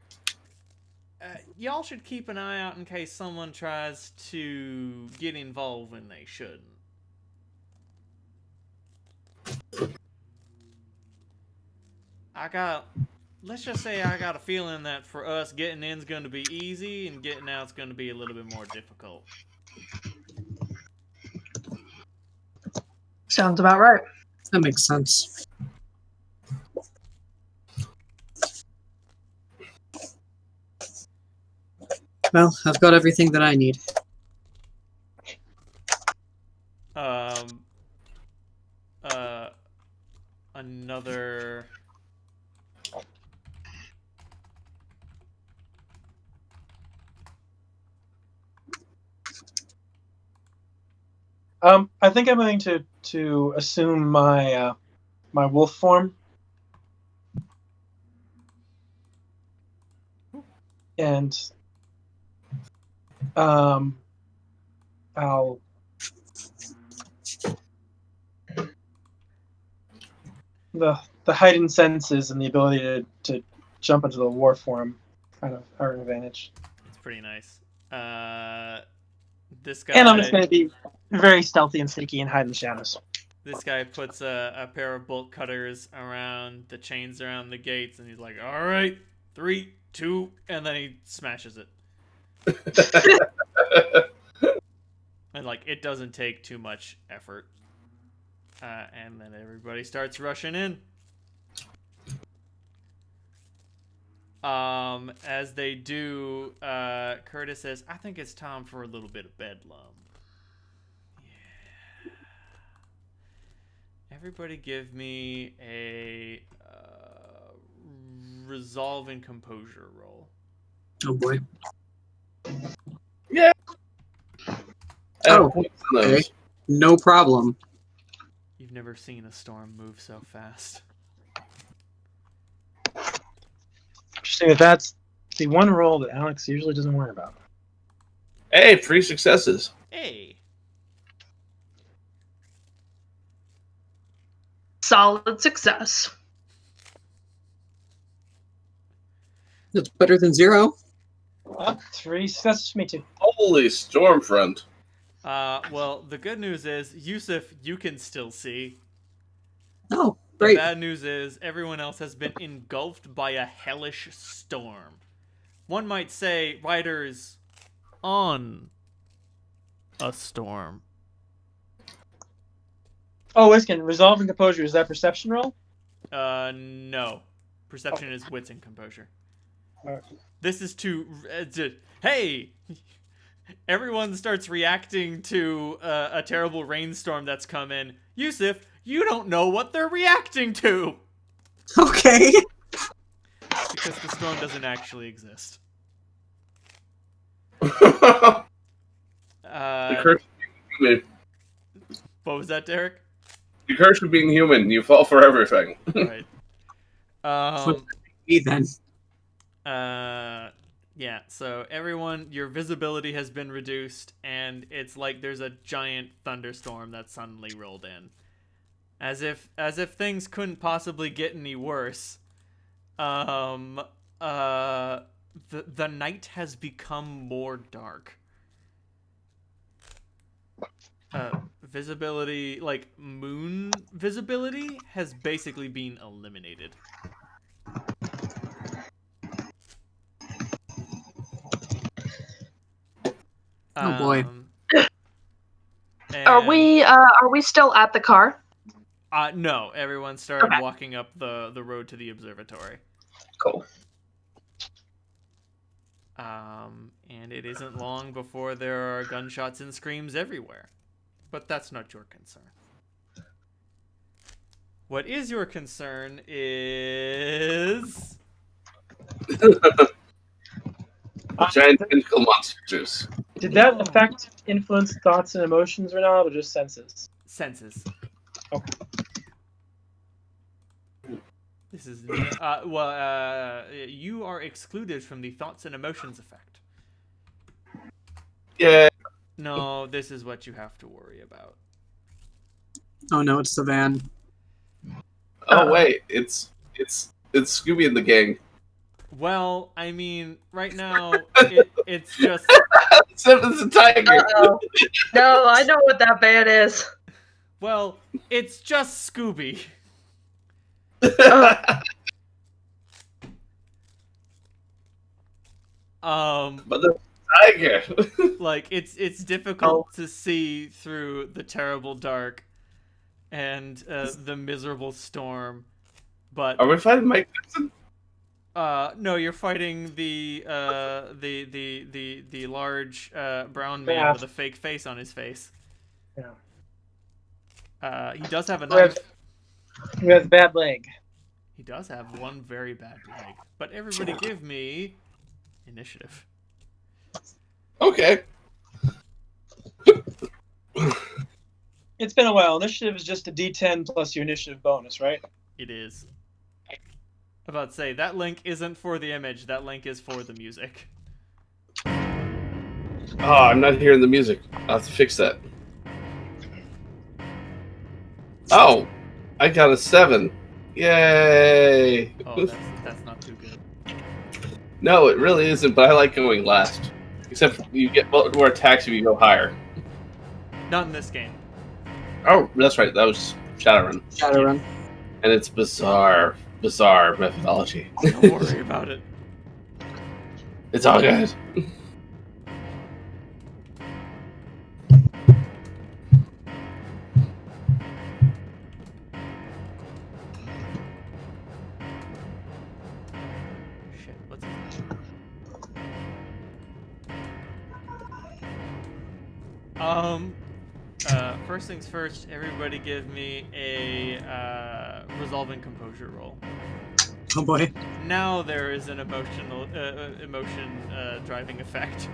Y'all should keep an eye out in case someone tries to get involved when they shouldn't. Let's just say I got a feeling that for us, getting in's going to be easy and getting out's going to be a little bit more difficult. Sounds about right. That makes sense. Well, I've got everything that I need. Another I think I'm going to assume my my wolf form. And I'll the heightened senses and the ability to jump into the war form kind of are an advantage. It's pretty nice. This guy. And I'm just going to be very stealthy and sneaky and hide in the shadows. This guy puts a pair of bolt cutters around the chains around the gates, and he's like, "All right, 3, 2," and then he smashes it. And like, it doesn't take too much effort. And then everybody starts rushing in. As they do, Curtis says, "I think it's time for a little bit of bedlam." Yeah. Everybody give me a resolve and composure roll. Oh boy. Yeah. Oh, points on okay. those. No problem. You've never seen a storm move so fast. Interesting that that's the one roll that Alex usually doesn't worry about. Hey, 3 successes. Hey. Solid success. That's better than 0. 3 successes for me too. Holy Stormfront. Well, the good news is, Yusuf, you can still see. Oh, The great. bad news is, everyone else has been engulfed by a hellish storm. One might say, riders on a storm. Oh, Wiskin, resolve and composure, is that perception roll? No. Perception is wits and composure. Alright. This is hey! Everyone starts reacting to a terrible rainstorm that's come in. Yusuf, you don't know what they're reacting to! Okay. Because the storm doesn't actually exist. The curse of being human. What was that, Derek? The curse of being human. You fall for everything. Right. Me then. Yeah, so everyone, your visibility has been reduced, and it's like there's a giant thunderstorm that suddenly rolled in. As if things couldn't possibly get any worse. The night has become more dark. Visibility, like moon visibility, has basically been eliminated. Oh boy. Are we still at the car? No, everyone started Okay. walking up the road to the observatory. Cool. And it isn't long before there are gunshots and screams everywhere. But that's not your concern. What is your concern is... Giant tentacle monsters. Did that affect influence thoughts and emotions or not, or just senses? senses. Okay. This is you are excluded from the thoughts and emotions effect. Yeah. No, this is what you have to worry about. Oh no, it's the van. Oh wait, it's Scooby and the gang. Well, I mean, right now it's just It's a tiger. Uh-oh. No, I know what that band is. well, it's just Scooby. But the tiger. Like it's difficult to see through the terrible dark and the miserable storm, but Are we fighting Mike Tyson? no, you're fighting the large brown man with a fake face on his face. Yeah. He does have a Who has- knife. Who has a bad leg? He does have one very bad leg. But everybody give me initiative. Okay. It's been a while. Initiative is just a D10 plus your initiative bonus, right? It is. I'm about to say, that link isn't for the image, that link is for the music. Oh, I'm not hearing the music. I'll have to fix that. Oh, I got a 7. Yay! Oh, that's not too good. No, it really isn't, but I like going last. Except you get more attacks if you go higher. Not in this game. Oh, that's right. That was Shadowrun. Shadowrun. And it's bizarre methodology. Don't worry about it. It's all good. Shit, what's it? First things first, everybody give me a resolving composure roll. Oh boy. Now there is an emotion driving effect.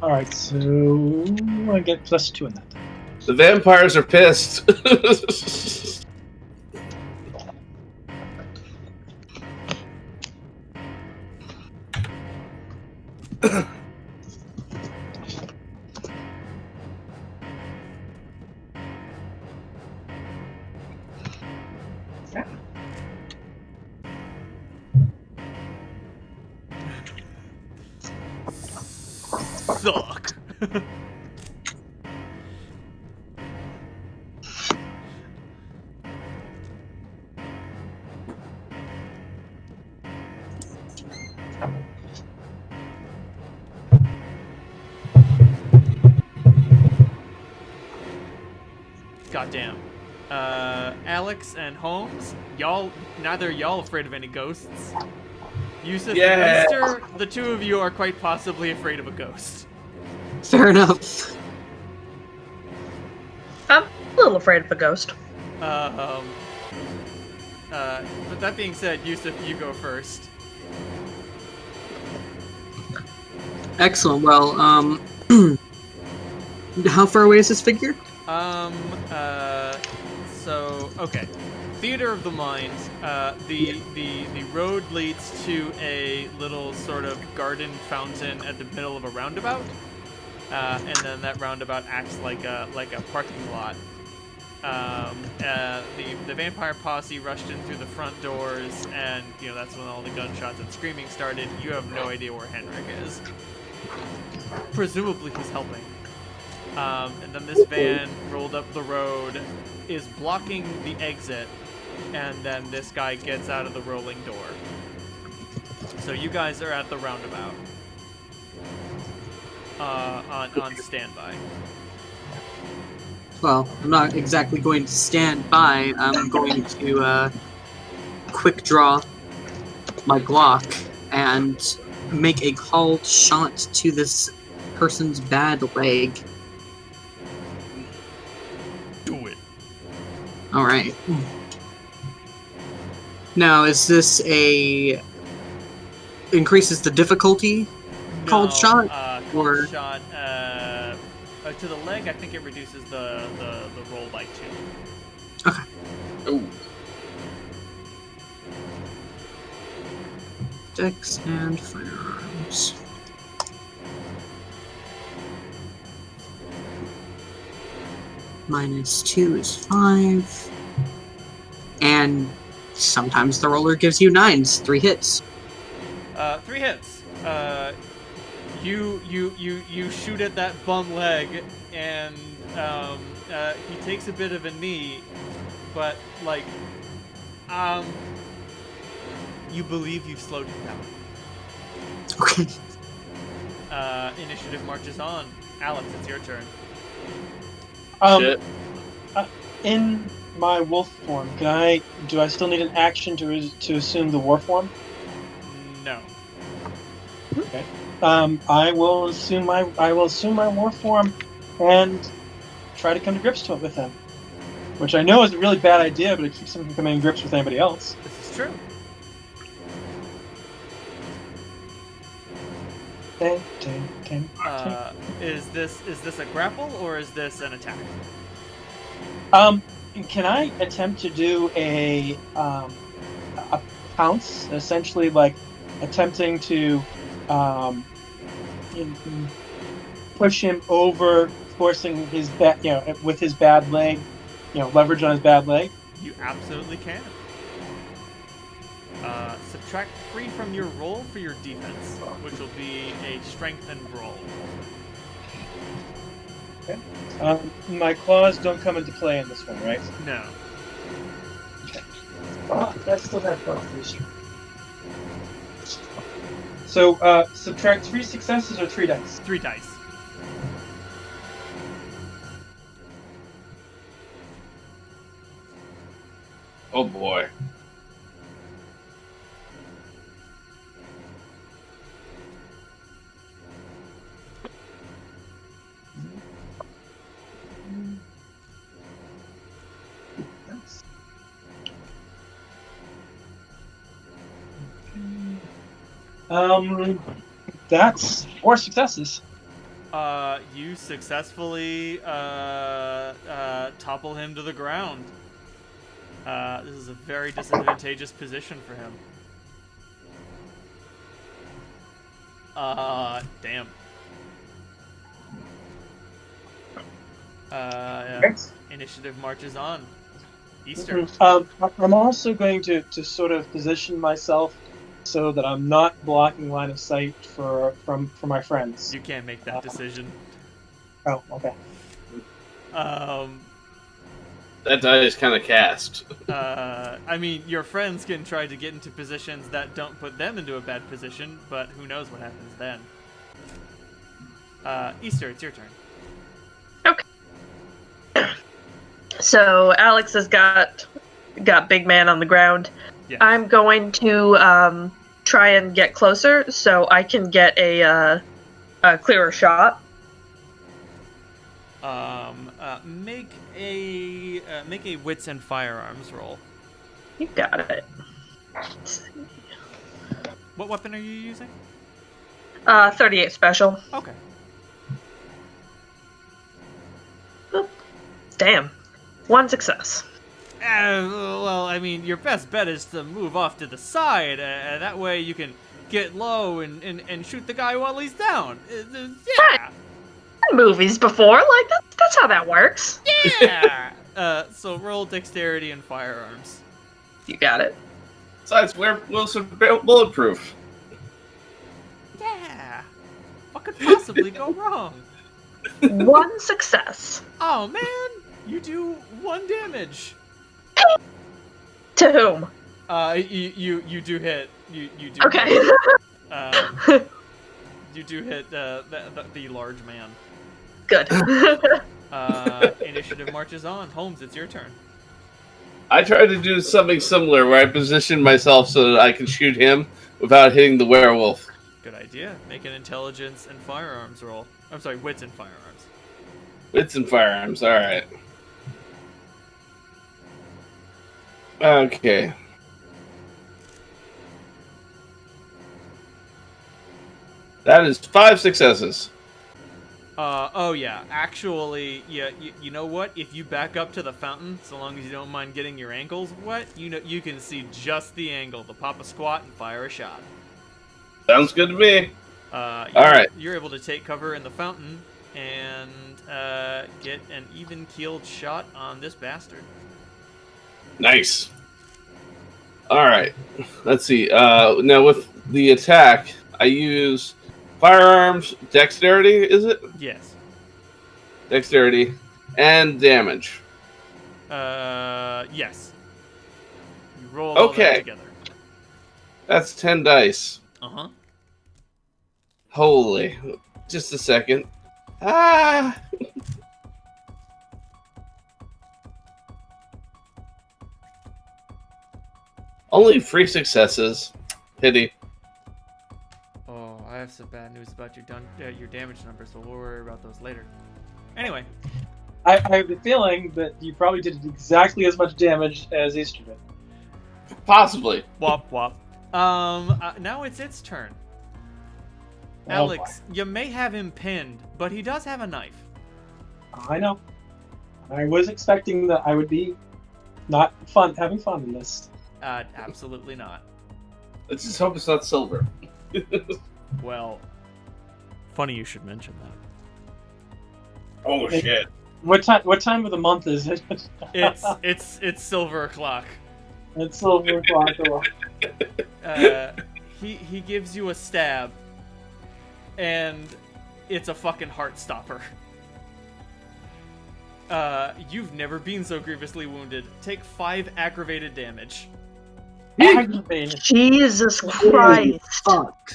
All right, so I get +2 in that. The vampires are pissed. Suck. Goddamn. Alex and Holmes, neither y'all afraid of any ghosts. Yusuf Yeah. and Easter, the two of you are quite possibly afraid of a ghost. Fair enough. I'm a little afraid of a ghost. But that being said, Yusuf, you go first. Excellent. Well, how far away is this figure? Okay. Theater of the Mind. The road leads to a little sort of garden fountain at the middle of a roundabout, and then that roundabout acts like a parking lot. The vampire posse rushed in through the front doors, and that's when all the gunshots and screaming started. You have no idea where Henrik is. Presumably he's helping. And then this van rolled up the road, is blocking the exit, and then this guy gets out of the rolling door. So you guys are at the roundabout, on standby. Well, I'm not exactly going to stand by. I'm going to quick draw my Glock and make a called shot to this person's bad leg. Do it. All right. Now, is this a increases the difficulty called shot? Called or shot. To the leg, I think it reduces the roll by 2. okay. Ooh. Dex and firearms. -2 is 5. And sometimes the roller gives you 9s, 3 hits. 3 hits. You shoot at that bum leg, and he takes a bit of a knee, but you believe you've slowed him down. Okay. Initiative marches on. Alex, it's your turn. Shit. In my wolf form, do I still need an action to assume the war form? No. Okay. I will assume my war form and try to come to grips with him, which I know is a really bad idea, but it keeps him from coming to grips with anybody else. This is true. Dang. Is this a grapple or is this an attack? Can I attempt to do a pounce, essentially like attempting to push him over, forcing his with his bad leg, leverage on his bad leg? You absolutely can. Subtract 3 from your roll for your defense, which will be a strengthened roll. Okay. My claws don't come into play in this one, right? No. I still have plus 3. So subtract 3 successes or 3 dice. 3 dice. Oh boy. That's 4 successes. You successfully topple him to the ground. This is a very disadvantageous position for him. Damn. Yeah. Initiative marches on. Easter. I'm also going to sort of position myself so that I'm not blocking line of sight for my friends. You can't make that decision. Oh, okay. That die is kind of cast. I mean, your friends can try to get into positions that don't put them into a bad position, but who knows what happens then. Easter, it's your turn. So Alex has got big man on the ground. Yeah. I'm going to try and get closer so I can get a clearer shot. Make a wits and firearms roll. You got it. What weapon are you using? 38 special. Okay. Oop. Damn. 1 success. Well, I mean, your best bet is to move off to the side. That way you can get low and shoot the guy while he's down. Yeah. Movies before, like that's how that works. Yeah. So roll dexterity and firearms. You got it. Besides, we're Wilson bulletproof. Yeah. What could possibly go wrong? 1 success. Oh man, you do 1 damage. To whom? You do hit. You do. Okay. Hit, you do hit the large man. Good. Initiative marches on. Holmes, it's your turn. I tried to do something similar where I positioned myself so that I can shoot him without hitting the werewolf. Good idea. Make an intelligence and firearms roll. I'm sorry, wits and firearms. Wits and firearms, alright. Okay. That is 5 successes. Oh yeah. Actually, yeah. You know what? If you back up to the fountain, so long as you don't mind getting your ankles wet, you can see just the angle to pop a squat and fire a shot. Sounds good to me. Alright. You're able to take cover in the fountain and get an even-keeled shot on this bastard. Nice. Alright. Let's see. Now with the attack, I use firearms, dexterity, is it? Yes. Dexterity, and damage. Yes. You roll all that together. That's 10 dice. Uh-huh. Holy. Just a second. Ah! Only 3 successes. Pity. Oh, I have some bad news about your damage numbers, so we'll worry about those later. Anyway. I have the feeling that you probably did exactly as much damage as Easter did. Possibly. Wop wop. Now it's its turn. Oh, Alex, you may have him pinned, but he does have a knife. I know. I was expecting that I would be having fun in this. Absolutely not. Let's just hope it's not silver. Well, funny you should mention that. Oh shit! What time of the month is it? It's silver o'clock. It's silver o'clock. He gives you a stab, and it's a fucking heart stopper. You've never been so grievously wounded. Take 5 aggravated damage. Aggravated. Jesus Christ. Fuck.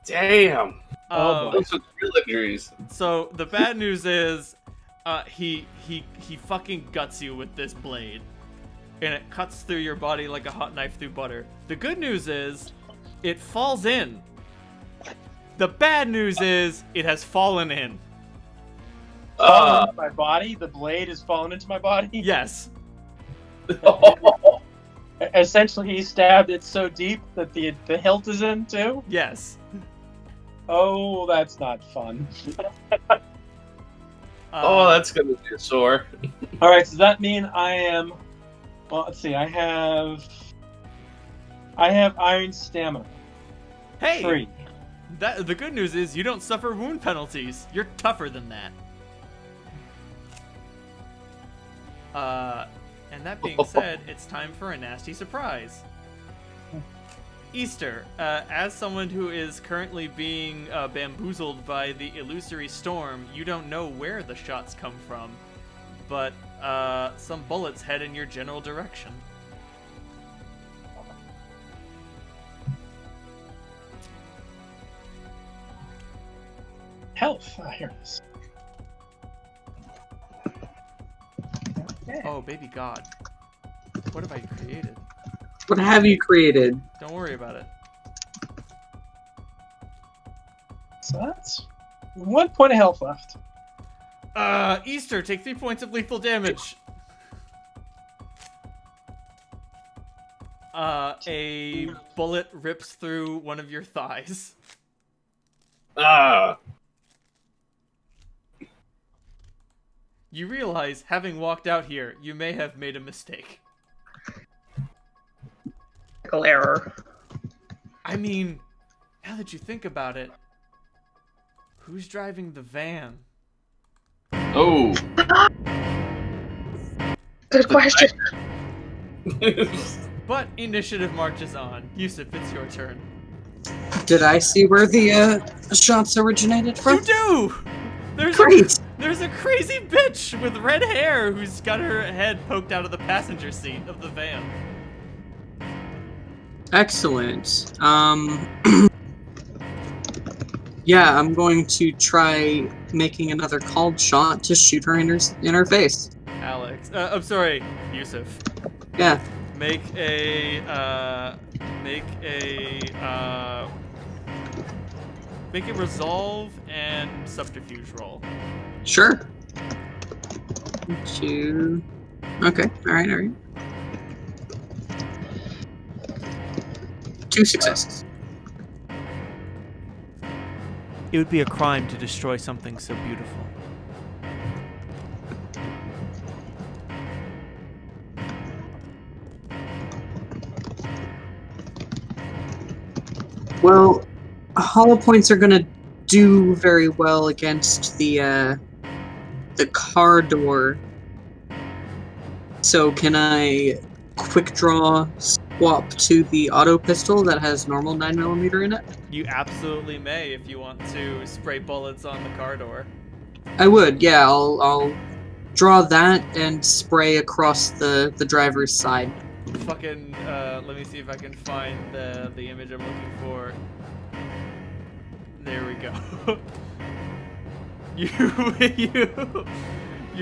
Damn. Oh, boy. Those are real injuries. So the bad news is, he fucking guts you with this blade, and it cuts through your body like a hot knife through butter. The good news is, it falls in. The bad news is, it has fallen in. Fallen into my body? The blade has fallen into my body? Yes. Essentially, he stabbed it so deep that the hilt is in, too? Yes. Oh, that's not fun. That's gonna be sore. Alright, so does that mean I am... Well, let's see, I have iron stamina. Hey! 3. The good news is you don't suffer wound penalties. You're tougher than that. And that being said, it's time for a nasty surprise. Easter, as someone who is currently being bamboozled by the illusory storm, you don't know where the shots come from, but some bullets head in your general direction. Health. Ah, here it is. Okay. Oh, baby God. What have I created? What have you created? Don't worry about it. So that's 1 point of health left. Easter, take 3 points of lethal damage. A bullet rips through one of your thighs. You realize, having walked out here, you may have made a mistake. Error. I mean, now that you think about it, who's driving the van? Oh. Good question. But initiative marches on. Yusuf, it's your turn. Did I see where the shots originated from? You do! Great! There's a crazy bitch with red hair who's got her head poked out of the passenger seat of the van. Excellent. Yeah, I'm going to try making another called shot to shoot her in her face. Alex. I'm sorry, Yusuf. Yeah. Make a resolve and subterfuge roll. Sure. 2. Okay. Alright. 2 successes. It would be a crime to destroy something so beautiful. Well, hollow points are gonna do very well against the car door. So can I quick draw swap to the auto pistol that has normal 9mm in it? You absolutely may if you want to spray bullets on the car door. I would, yeah. I'll draw that and spray across the driver's side. Fucking, let me see if I can find the image I'm looking for. There we go. You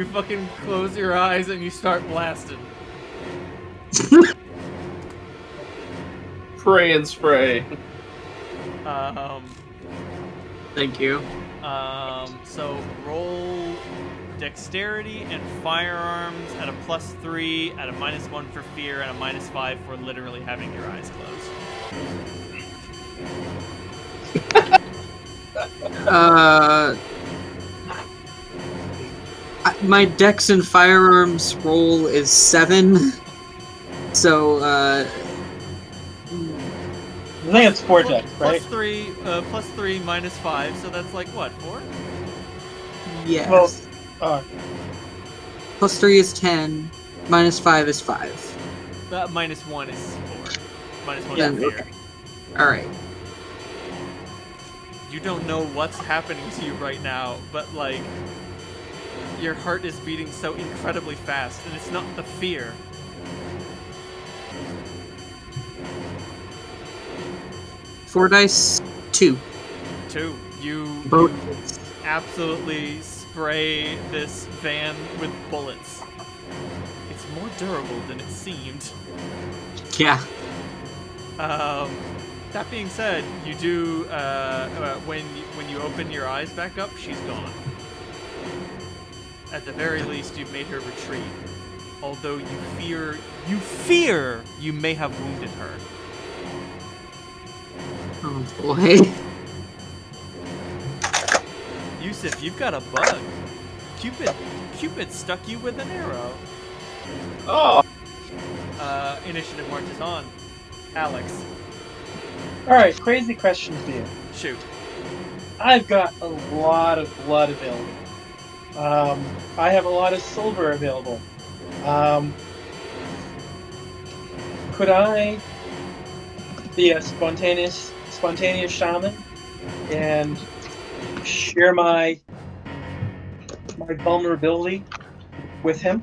fucking close your eyes and you start blasting. Pray and spray. Thank you. So roll dexterity and firearms at a +3, at a -1 for fear, and a -5 for literally having your eyes closed. My Dex and firearms roll is 7. So, I think it's 4 decks, right? Plus 3 minus 5, so that's like what, 4? yes. Well, Plus 3 is 10. Minus 5 is 5. Minus 1 is 4. Minus 1 Yeah, is fear. okay. Alright. You don't know what's happening to you right now, but like, your heart is beating so incredibly fast, and it's not the fear. Four dice, 2. 2. You Both. absolutely spray this van with bullets. It's more durable than it seemed. Yeah. That being said, you do when you open your eyes back up, she's gone. At the very least, you've made her retreat. Although you fear you may have wounded her. Oh boy. Yusuf, you've got a bug. Cupid stuck you with an arrow. Oh, Initiative marches on. Alex, alright, crazy question for you. shoot. I've got a lot of blood available. I have a lot of silver available. Could I be a spontaneous shaman and share my vulnerability with him?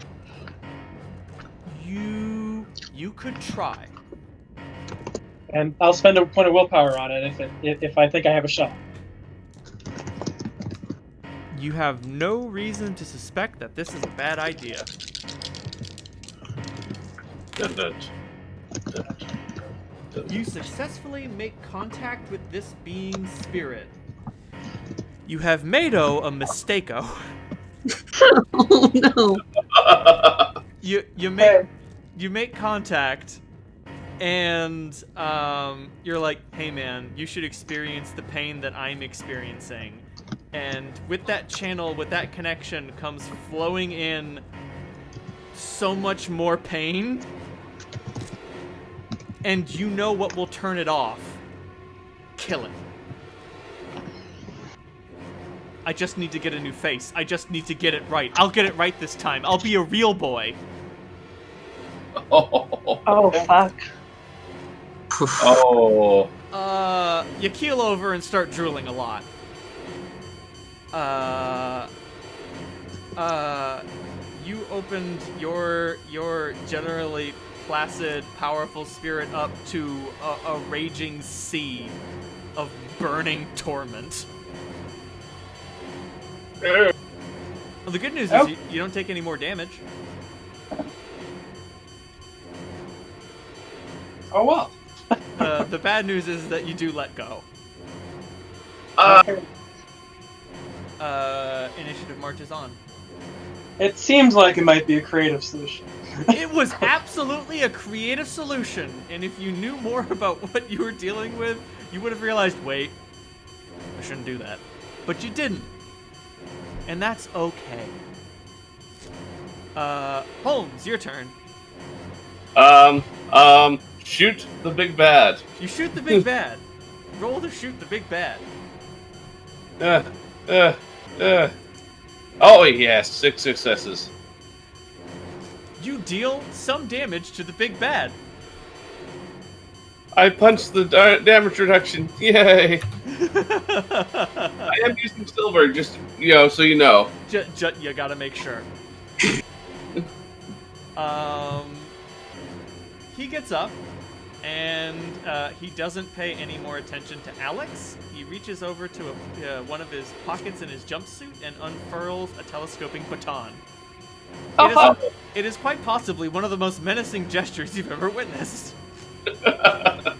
You could try. And I'll spend a point of willpower on it if I think I have a shot. You have no reason to suspect that this is a bad idea. You successfully make contact with this being's spirit. You have made-o a mistake-o. Oh no. You make contact, and you're like, hey man, you should experience the pain that I'm experiencing. And with that channel, with that connection, comes flowing in so much more pain. And you know what will turn it off. Kill it. I just need to get a new face. I just need to get it right. I'll get it right this time. I'll be a real boy. Oh, fuck. Oh. You keel over and start drooling a lot. You opened your generally placid, powerful spirit up to a raging sea of burning torment. Well, the good news is you don't take any more damage. Oh well. The bad news is that you do let go. Initiative marches on. It seems like it might be a creative solution. It was absolutely a creative solution, and if you knew more about what you were dealing with, you would have realized, wait, I shouldn't do that. But you didn't. And that's okay. Holmes, your turn. Shoot the big bad. You shoot the big bad. Roll to shoot the big bad. Oh yes, 6 successes. You deal some damage to the big bad. I punched the damage reduction. Yay! I am using silver, just so you know. You gotta make sure. He gets up, and he doesn't pay any more attention to Alex. He reaches over to one of his pockets in his jumpsuit and unfurls a telescoping baton. It is quite possibly one of the most menacing gestures you've ever witnessed. You're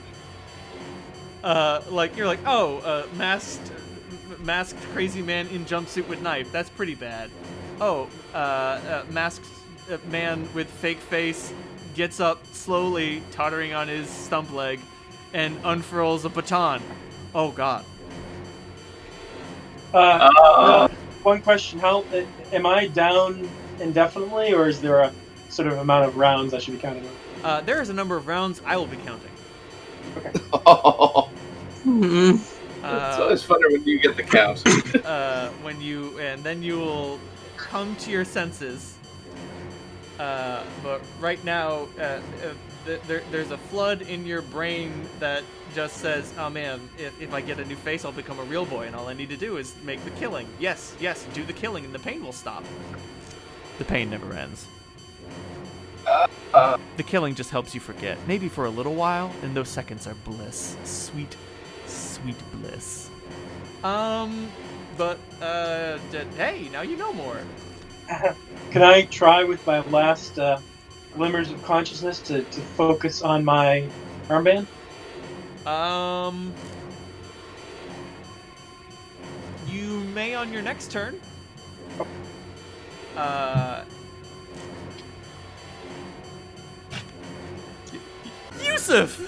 like, oh, masked crazy man in jumpsuit with knife. That's pretty bad. Oh, masked man with fake face gets up slowly, tottering on his stump leg, and unfurls a baton. Oh God. one question: How am I down indefinitely, or is there a sort of amount of rounds I should be counting on? There is a number of rounds I will be counting. Oh, Hmm. it's always funner when you get the count. Then you will come to your senses. But right now, there's a flood in your brain that just says, "Oh man, if I get a new face, I'll become a real boy, and all I need to do is make the killing. Yes, do the killing, and the pain will stop." The pain never ends. The killing just helps you forget, maybe for a little while, and those seconds are bliss, sweet, sweet bliss. Hey, now you know more. Can I try with my last glimmers of consciousness to focus on my armband? You may on your next turn. Yusuf!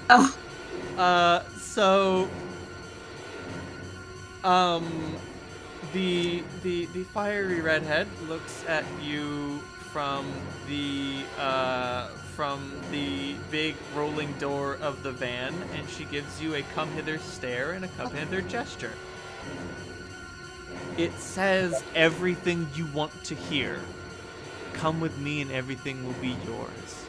Oh. The fiery redhead looks at you from the big rolling door of the van, and she gives you a come hither stare and a come hither gesture. It says everything you want to hear. Come with me and everything will be yours.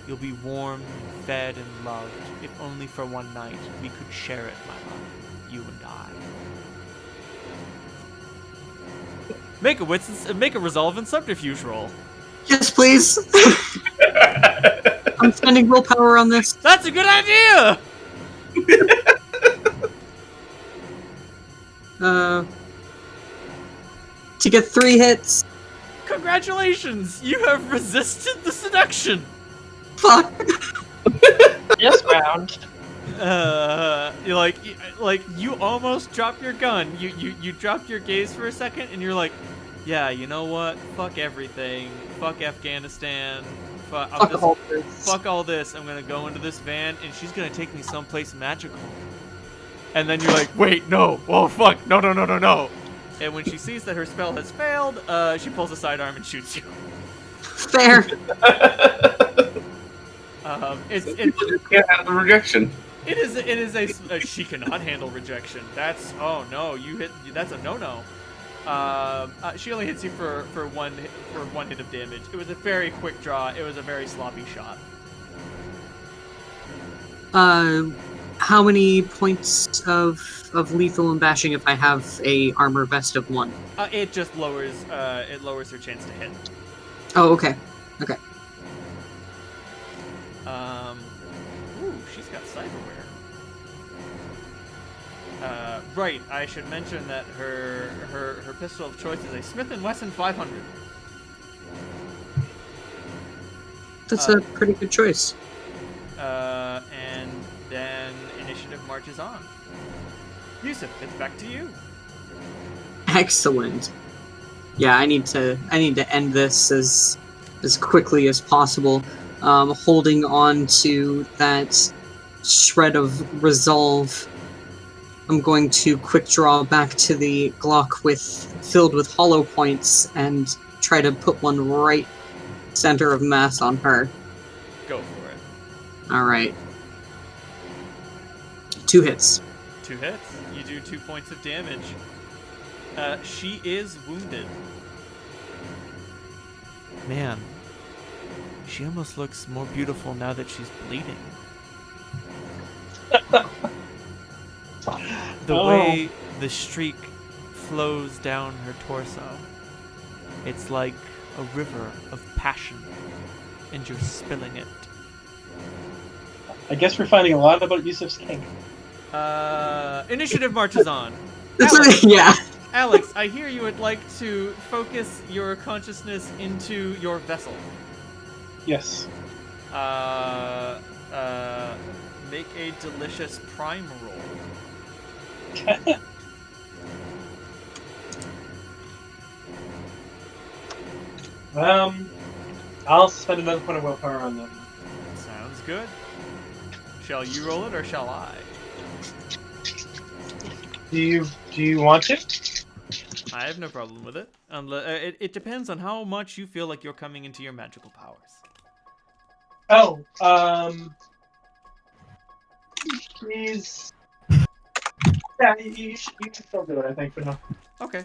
You'll be warm and fed and loved. If only for one night, we could share it, my love. You and I. Make a resolve and subterfuge roll. Yes, please. I'm spending willpower on this. That's a good idea! To get 3 hits. Congratulations! You have resisted the seduction! Fuck. This round. You almost dropped your gun. You dropped your gaze for a second, and you're like, yeah, you know what? Fuck everything. Fuck Afghanistan. Fuck all this. I'm gonna go into this van, and she's gonna take me someplace magical. And then you're like, wait, no. Oh, fuck. No. And when she sees that her spell has failed, she pulls a sidearm and shoots you. Fair. You can't have the rejection. It is a she cannot handle rejection. That's that's a no. She only hits you for one hit of damage. It was a very quick draw. It was a very sloppy shot. How many points of lethal and bashing if I have a armor vest of 1? It just lowers her chance to hit. Oh, okay. Ooh, she's got cyberware. Right, I should mention that her pistol of choice is a Smith & Wesson 500. That's a pretty good choice. And then initiative marches on. Yusuf, it's back to you. Excellent. Yeah, I need to end this as quickly as possible. Holding on to that shred of resolve, I'm going to quick draw back to the Glock filled with hollow points and try to put one right center of mass on her. Go for it. Alright. 2 hits. 2 hits. You do 2 points of damage. She is wounded. Man, she almost looks more beautiful now that she's bleeding. The way the streak flows down her torso, it's like a river of passion, and you're spilling it. I guess we're finding a lot about Yusuf's kink. Initiative marches on. Yeah. Alex, I hear you would like to focus your consciousness into your vessel. Yes. Make a delicious prime roll. I'll spend another point of willpower on that. Sounds good. Shall you roll it or shall I? Do you want to? I have no problem with it. It depends on how much you feel like you're coming into your magical powers. Oh, he's... Yeah, you can still do it, I think, for now. Okay.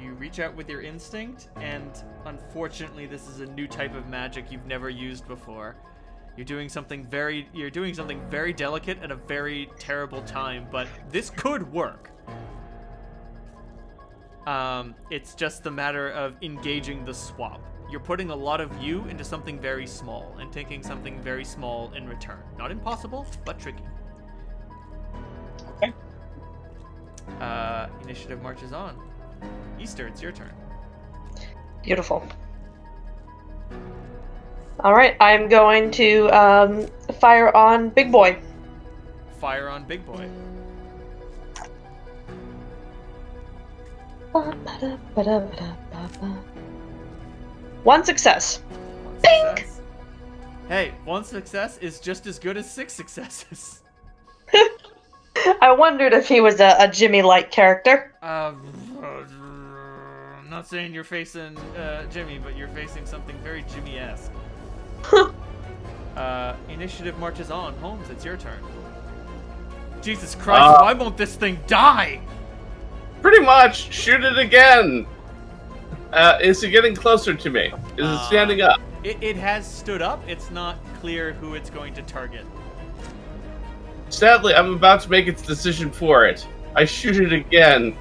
You reach out with your instinct, and unfortunately, this is a new type of magic you've never used before. You're doing something very delicate at a very terrible time, but this could work. It's just the matter of engaging the swap. You're putting a lot of you into something very small and taking something very small in return. Not impossible, but tricky. Okay. Initiative marches on. Easter, it's your turn. Beautiful. All right, I'm going to fire on Big Boy. Fire on Big Boy. One success. One success. Hey, one success is just as good as 6 successes. I wondered if he was a Jimmy-like character. I'm not saying you're facing Jimmy, but you're facing something very Jimmy-esque. Initiative marches on. Holmes, it's your turn. Jesus Christ, why won't this thing die? Pretty much. Shoot it again. Is it getting closer to me? Is it standing up? It has stood up. It's not clear who it's going to target. Sadly, I'm about to make its decision for it. I shoot it again.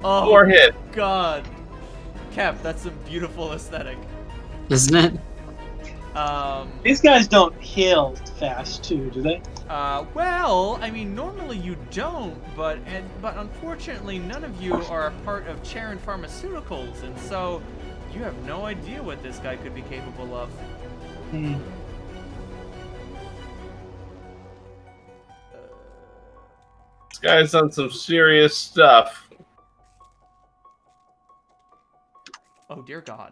Oh, 4 hit. God. Cap, that's a beautiful aesthetic. Isn't it? These guys don't heal fast, too, do they? Well, I mean, normally you don't, but unfortunately, none of you are a part of Charon Pharmaceuticals, and so you have no idea what this guy could be capable of. Hmm. This guy's done some serious stuff. Oh, dear God.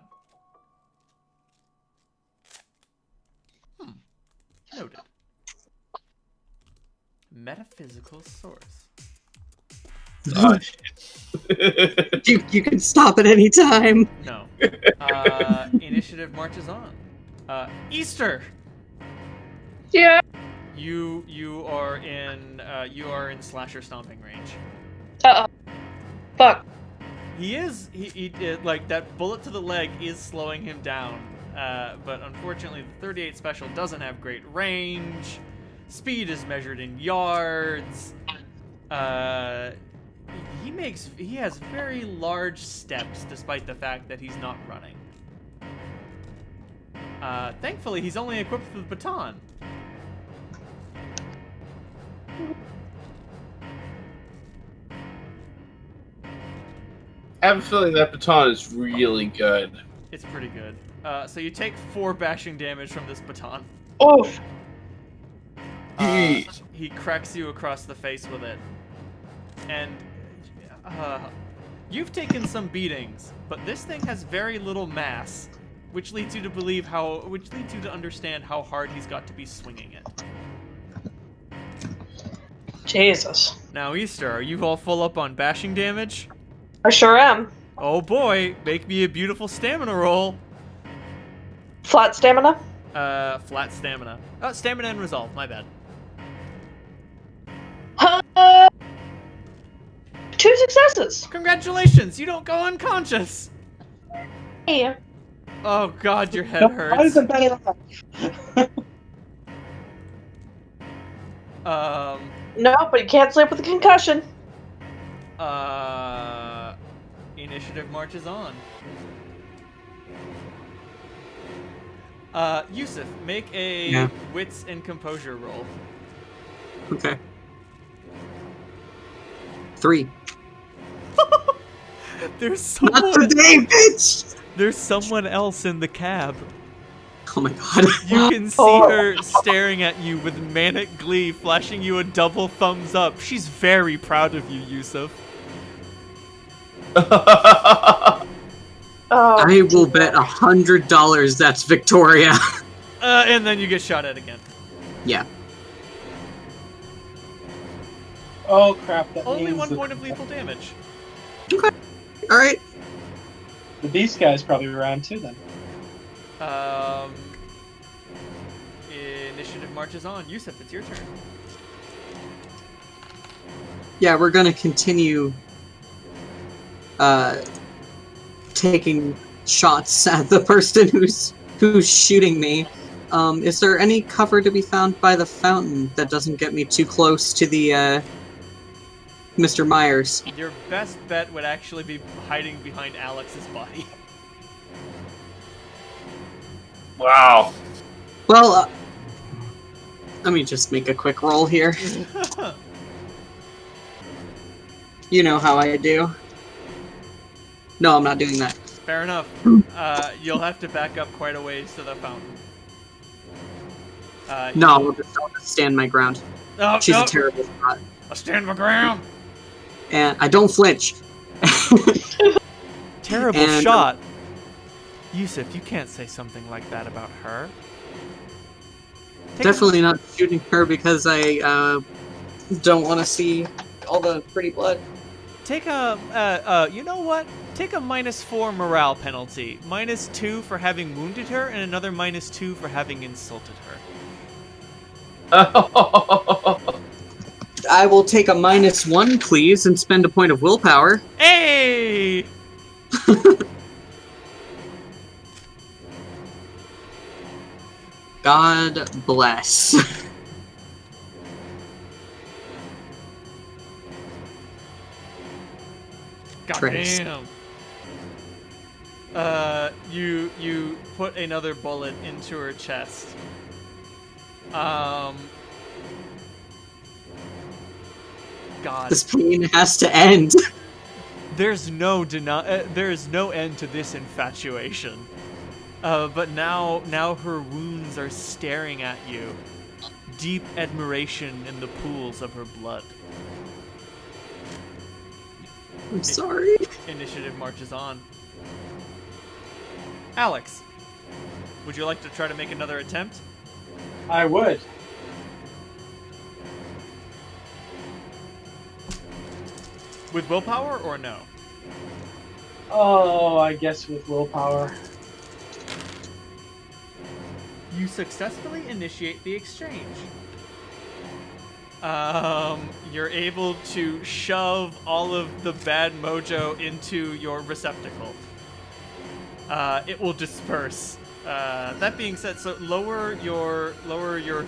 Noted. Metaphysical source. You can stop at any time. No. Initiative marches on. Easter. Yeah. You are in slasher stomping range. Fuck. He like that bullet to the leg is slowing him down. But unfortunately, the 38 special doesn't have great range. Speed is measured in yards. He has very large steps, despite the fact that he's not running. Thankfully, he's only equipped with a baton. I have a feeling that baton is really good. It's pretty good. So you take 4 bashing damage from this baton. Oof. He cracks you across the face with it. And you've taken some beatings, but this thing has very little mass, which leads you to understand how hard he's got to be swinging it. Jesus. Now, Easter, are you all full up on bashing damage? I sure am. Oh boy, make me a beautiful stamina roll. Flat stamina? Flat stamina. Oh, stamina and resolve, my bad. 2 successes. Congratulations, you don't go unconscious. Yeah. Oh god, your head hurts. Why isn't that enough? No, but you can't sleep with a concussion. Initiative marches on. Yusuf, make a wits and composure roll. Okay. 3. There's Not someone. today, bitch! There's someone else in the cab. Oh my god. You can see her staring at you with manic glee, flashing you a double thumbs up. She's very proud of you, Yusuf. Oh. I will bet $100 that's Victoria. And then you get shot at again. Yeah. Oh crap! That Only means 1 that point of lethal damage. All right. the beast guy's probably around too. Then. Initiative marches on. Yusuf, it's your turn. Yeah, we're gonna continue taking shots at the person who's shooting me. Is there any cover to be found by the fountain that doesn't get me too close to the Mr. Myers? Your best bet would actually be hiding behind Alex's body. Wow. Well, let me just make a quick roll here. You know how I do. No, I'm not doing that. Fair enough. You'll have to back up quite a ways to the fountain. No, I'll just stand my ground. Oh, She's no. a terrible shot. I stand my ground. And I don't flinch. Terrible And- shot. Yusuf, you can't say something like that about her. Definitely not shooting her because I don't want to see all the pretty blood. Take a, you know what? Take a -4 morale penalty. -2 for having wounded her, and another -2 for having insulted her. I will take a -1, please, and spend a point of willpower. Hey! God bless. Trace. Goddamn. You put another bullet into her chest. God. This pain has to end. There's no end to this infatuation. But now her wounds are staring at you. Deep admiration in the pools of her blood. I'm sorry. Initiative marches on. Alex, would you like to try to make another attempt? I would. With willpower or no? Oh, I guess with willpower. You successfully initiate the exchange. You're able to shove all of the bad mojo into your receptacle. It will disperse. That being said, so lower your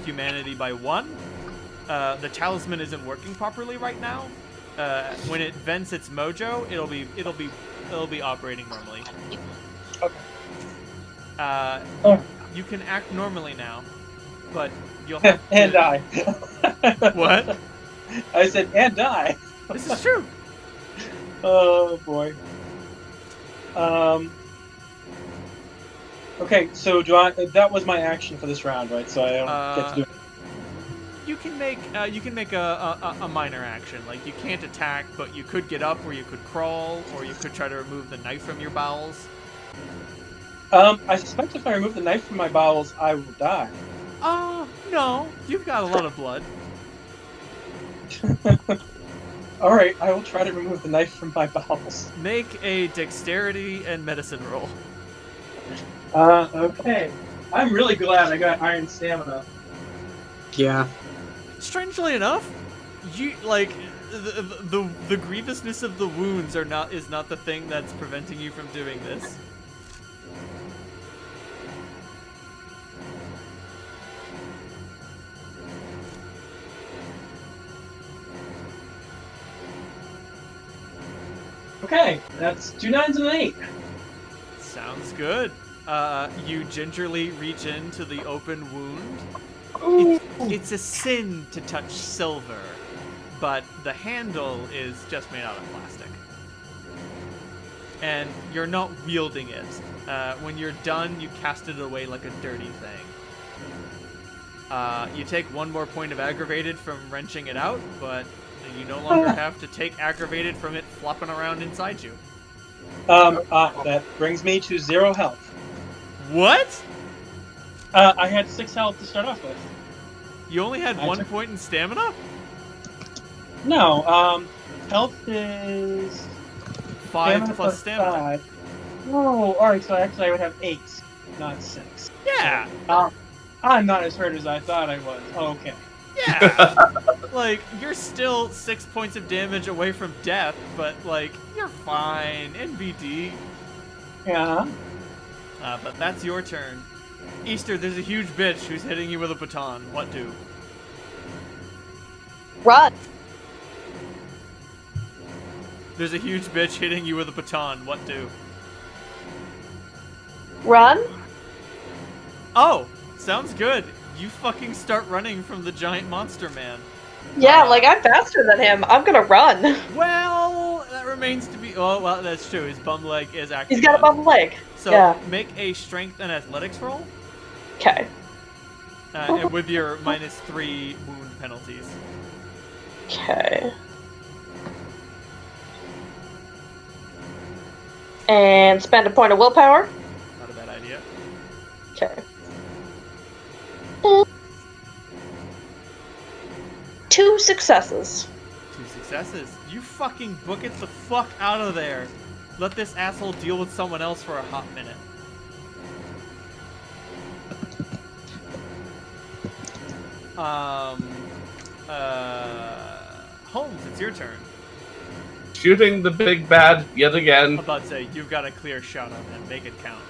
humanity by 1. The talisman isn't working properly right now. When it vents its mojo, it'll be operating normally. Okay. You can act normally now, but you'll have to... And die. What? I said, and die. This is true. Oh boy. Okay, so do I? That was my action for this round, right? So I don't get to do it. You can make a minor action. Like, you can't attack, but you could get up, or you could crawl, or you could try to remove the knife from your bowels. I suspect if I remove the knife from my bowels, I will die. No. You've got a lot of blood. All right, I will try to remove the knife from my bowels. Make a dexterity and medicine roll. Okay. I'm really glad I got iron stamina. Yeah. Strangely enough, you like the grievousness of the wounds is not the thing that's preventing you from doing this. Okay, that's 2 9s and an 8. Sounds good. You gingerly reach into the open wound. Ooh. It's a sin to touch silver, but the handle is just made out of plastic. And you're not wielding it. When you're done, you cast it away like a dirty thing. You take 1 more point of aggravated from wrenching it out, but you no longer have to take aggravated from it flopping around inside you. That brings me to 0 health. What? I had 6 health to start off with. You only had I 1 took- point in stamina? No, health is 5 plus stamina. 5. Oh, alright, so actually I would have 8, not 6. Yeah, I'm not as hurt as I thought I was. Okay. yeah. Like, you're still 6 points of damage away from death, but, like, you're fine. NBD. Yeah. But that's your turn. Easter, there's a huge bitch who's hitting you with a baton. What do? Run. There's a huge bitch hitting you with a baton. What do? Run. Oh, sounds good. You fucking start running from the giant monster man. Yeah, like I'm faster than him. I'm gonna run. Well, that remains to be. Oh, well, that's true. His bum leg is actually. He's got a bum leg. So Yeah. make a strength and athletics roll, Okay. and with your -3 wound penalties. Okay. And spend a point of willpower. Not a bad idea. Okay. 2 successes. 2 successes. You fucking book it the fuck out of there. Let this asshole deal with someone else for a hot minute. Holmes, it's your turn. Shooting the big bad yet again. I'm about to say, you've got a clear shot on him. Make it count.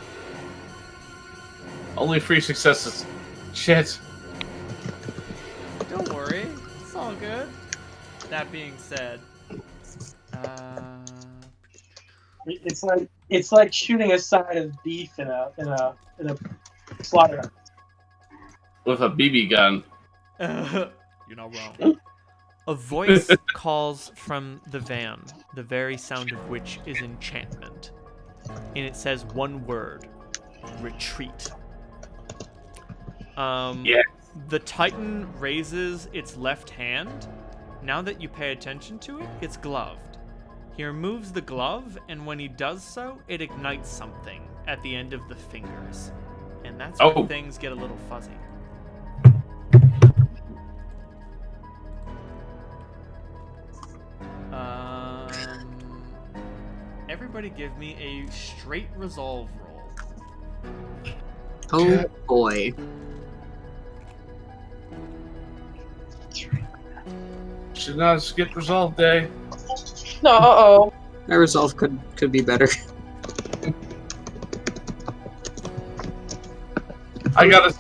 Only 3 successes. Shit. Don't worry. It's all good. That being said, It's like shooting a side of beef in a slaughterhouse. With a BB gun. you're not wrong. A voice calls from the van, the very sound of which is enchantment. And it says one word: retreat. Yes. The Titan raises its left hand. Now that you pay attention to it, it's gloved. He removes the glove, and when he does so, it ignites something at the end of the fingers. And that's when things get a little fuzzy. Everybody give me a straight resolve roll. Oh boy. Should not skip resolve day. No, uh-oh. My resolve could be better. I got a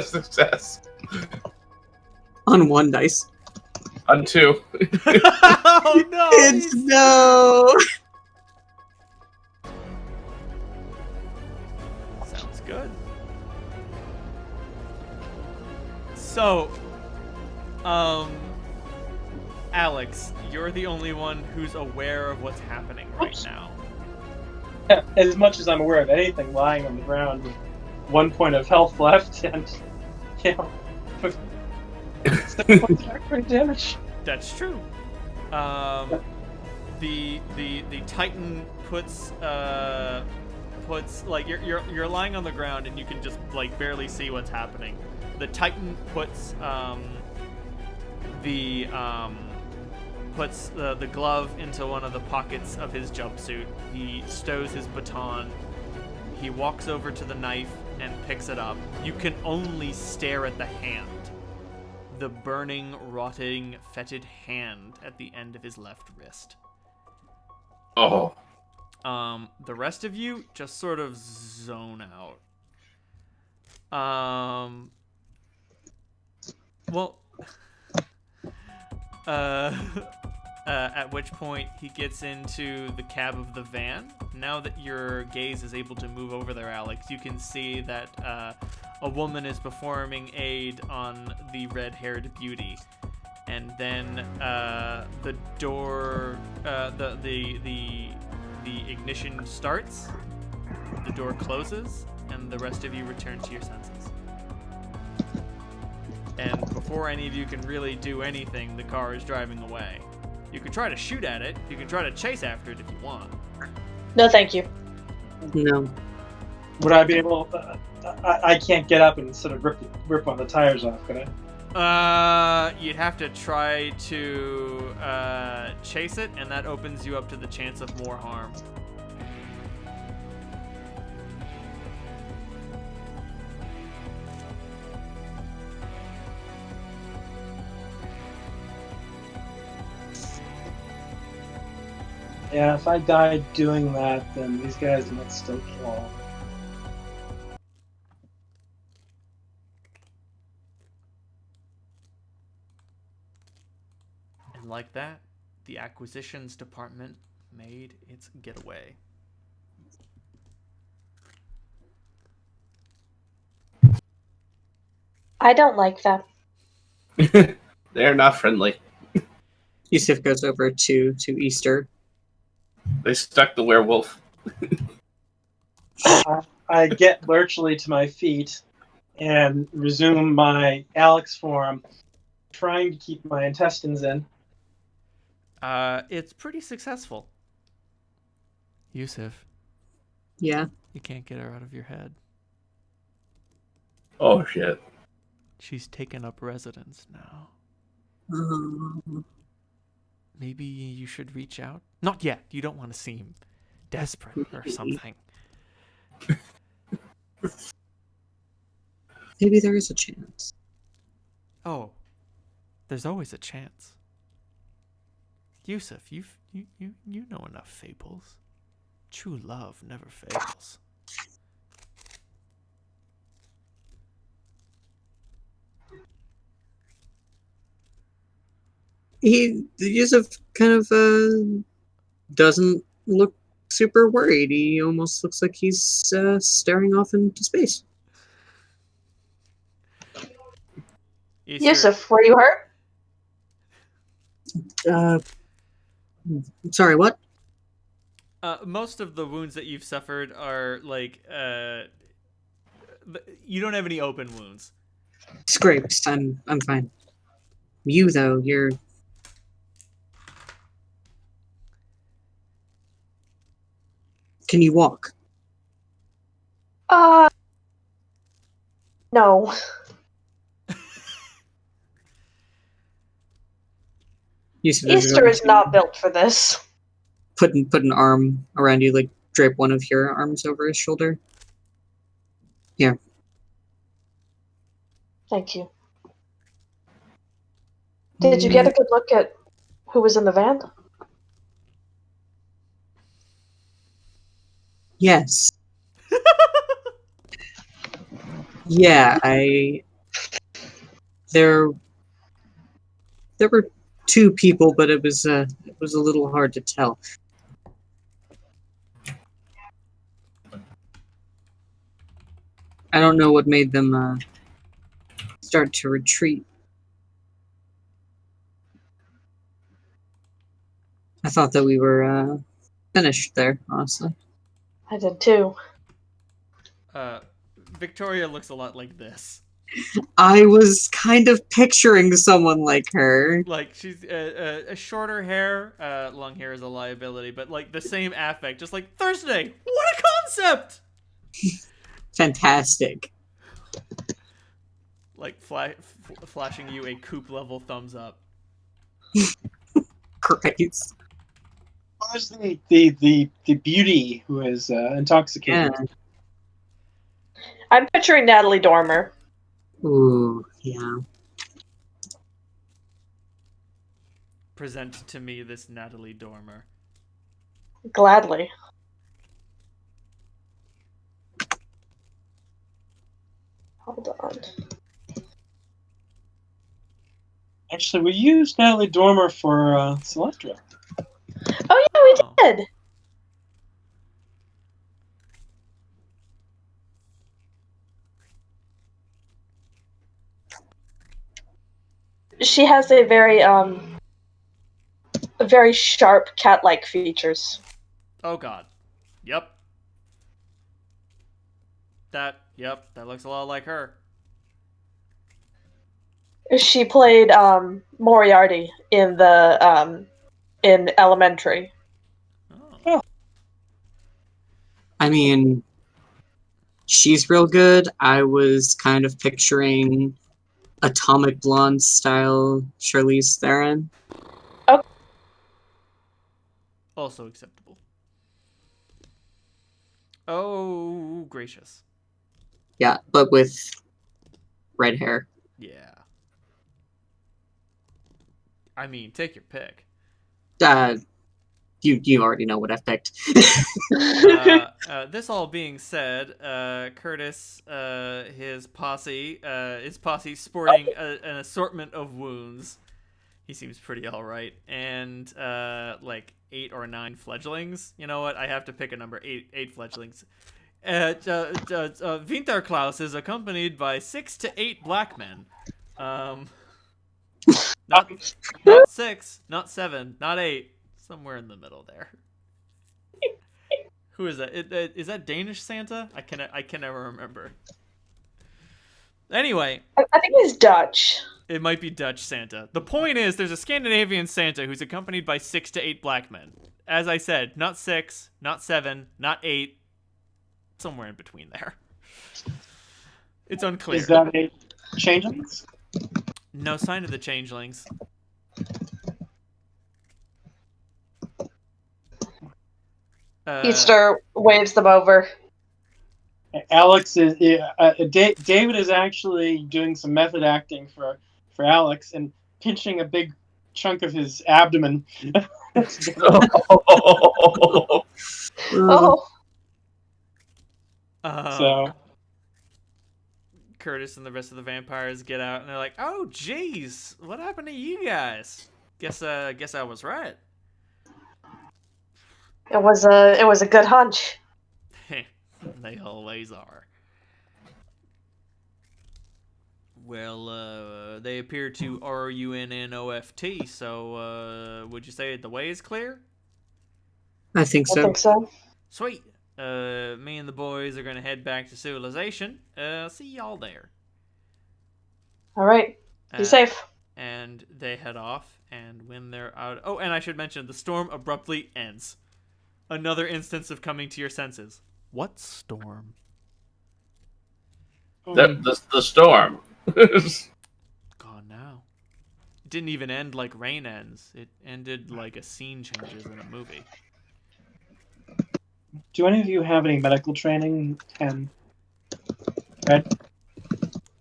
success. On 1 dice. On 2. Oh no! It's no! Sounds good. So, Alex, you're the only one who's aware of what's happening right now. As much as I'm aware of anything lying on the ground with 1 point of health left and 7 points of damage. That's true. The Titan puts like you're lying on the ground and you can just like barely see what's happening. The Titan puts the glove into one of the pockets of his jumpsuit. He stows his baton. He walks over to the knife and picks it up. You can only stare at the hand. The burning, rotting, fetid hand at the end of his left wrist. Oh. The rest of you just sort of zone out. Well, at which point he gets into the cab of the van. Now that your gaze is able to move over there, Alex, you can see that a woman is performing aid on the red-haired beauty, and then the door, the ignition starts, the door closes, and the rest of you return to your senses. And before any of you can really do anything, the car is driving away. You can try to shoot at it. You can try to chase after it if you want. No, thank you. No. Would I be able? I can't get up and sort of rip one of the tires off, could I? You'd have to try to chase it, and that opens you up to the chance of more harm. Yeah, if I died doing that, then these guys might still kill. And like that, the acquisitions department made its getaway. I don't like them. They're not friendly. Yusuf goes over to Easter. They stuck the werewolf. I get lurchily to my feet and resume my Alex form, trying to keep my intestines in. It's pretty successful. Yusuf, Yeah. you can't get her out of your head. Oh shit. She's taken up residence now. Um, Maybe you should reach out? Not yet. You don't want to seem desperate or something. maybe there is a chance. Oh, there's always a chance. Yusuf, you know enough fables. True love never fails. Yusuf kind of doesn't look super worried. He almost looks like he's staring off into space. Yusuf, were you hurt? Sorry, what? Most of the wounds that you've suffered are like you don't have any open wounds. Scrapes. I'm fine. You though, you're. Can you walk? No. Yusuf Easter is not built for this. put an arm around you, like drape one of your arms over his shoulder. Here. Thank you. Did you get a good look at who was in the van? Yes. Yeah, there were two people, but it was a little hard to tell. I don't know what made them start to retreat. I thought that we were finished there, honestly. I did too. Victoria looks a lot like this. I was kind of picturing someone like her. Like she's a shorter hair, long hair is a liability, but like the same affect, just like Thursday. What a concept! Fantastic. Like flashing you a coop level thumbs up. Christ. Who's the beauty who is intoxicated? Yeah. I'm picturing Natalie Dormer. Ooh, yeah. Present to me this Natalie Dormer. Gladly. Hold on. Actually, we used Natalie Dormer for Celestra. Oh yeah, we did. She has a very sharp cat-like features. Oh god. Yep. That looks a lot like her. She played Moriarty in the in Elementary. Oh. I mean, she's real good. I was kind of picturing atomic blonde style Charlize Theron. Also acceptable. Oh, gracious. Yeah, but with red hair. Yeah. I mean, take your pick. You already know what I've picked. This all being said, Curtis, his posse sporting an assortment of wounds. He seems pretty all right, and like 8 or 9 fledglings. You know what? I have to pick a number. 8 fledglings. Winterklaus is accompanied by 6 to 8 black men. Not 6, not 7, not 8. Somewhere in the middle there. Who is that? Is that Danish Santa? I can never remember. Anyway, I think he's Dutch. it might be Dutch Santa. The point is, there's a Scandinavian Santa who's accompanied by 6 to 8 black men. As I said, not 6, not 7, not 8. Somewhere in between there. It's unclear. Is that a changelings? No sign of the changelings. Easter waves them over. Alex is David is actually doing some method acting for Alex and pinching a big chunk of his abdomen. Oh, So Curtis and the rest of the vampires get out and they're like, "Oh, jeez, what happened to you guys? Guess I was right." it was a good hunch. They always are. Well, they appear to RUNNOFT, so would you say the way is clear? I think I so. think so. Sweet. Me and the boys are gonna head back to civilization. See y'all there. All right. Be safe. And they head off, and when they're out... Oh, and I should mention, the storm abruptly ends. Another instance of coming to your senses. What storm? The storm. Gone now. It didn't even end like rain ends. It ended like a scene changes in a movie. do any of you have any medical training? And Red?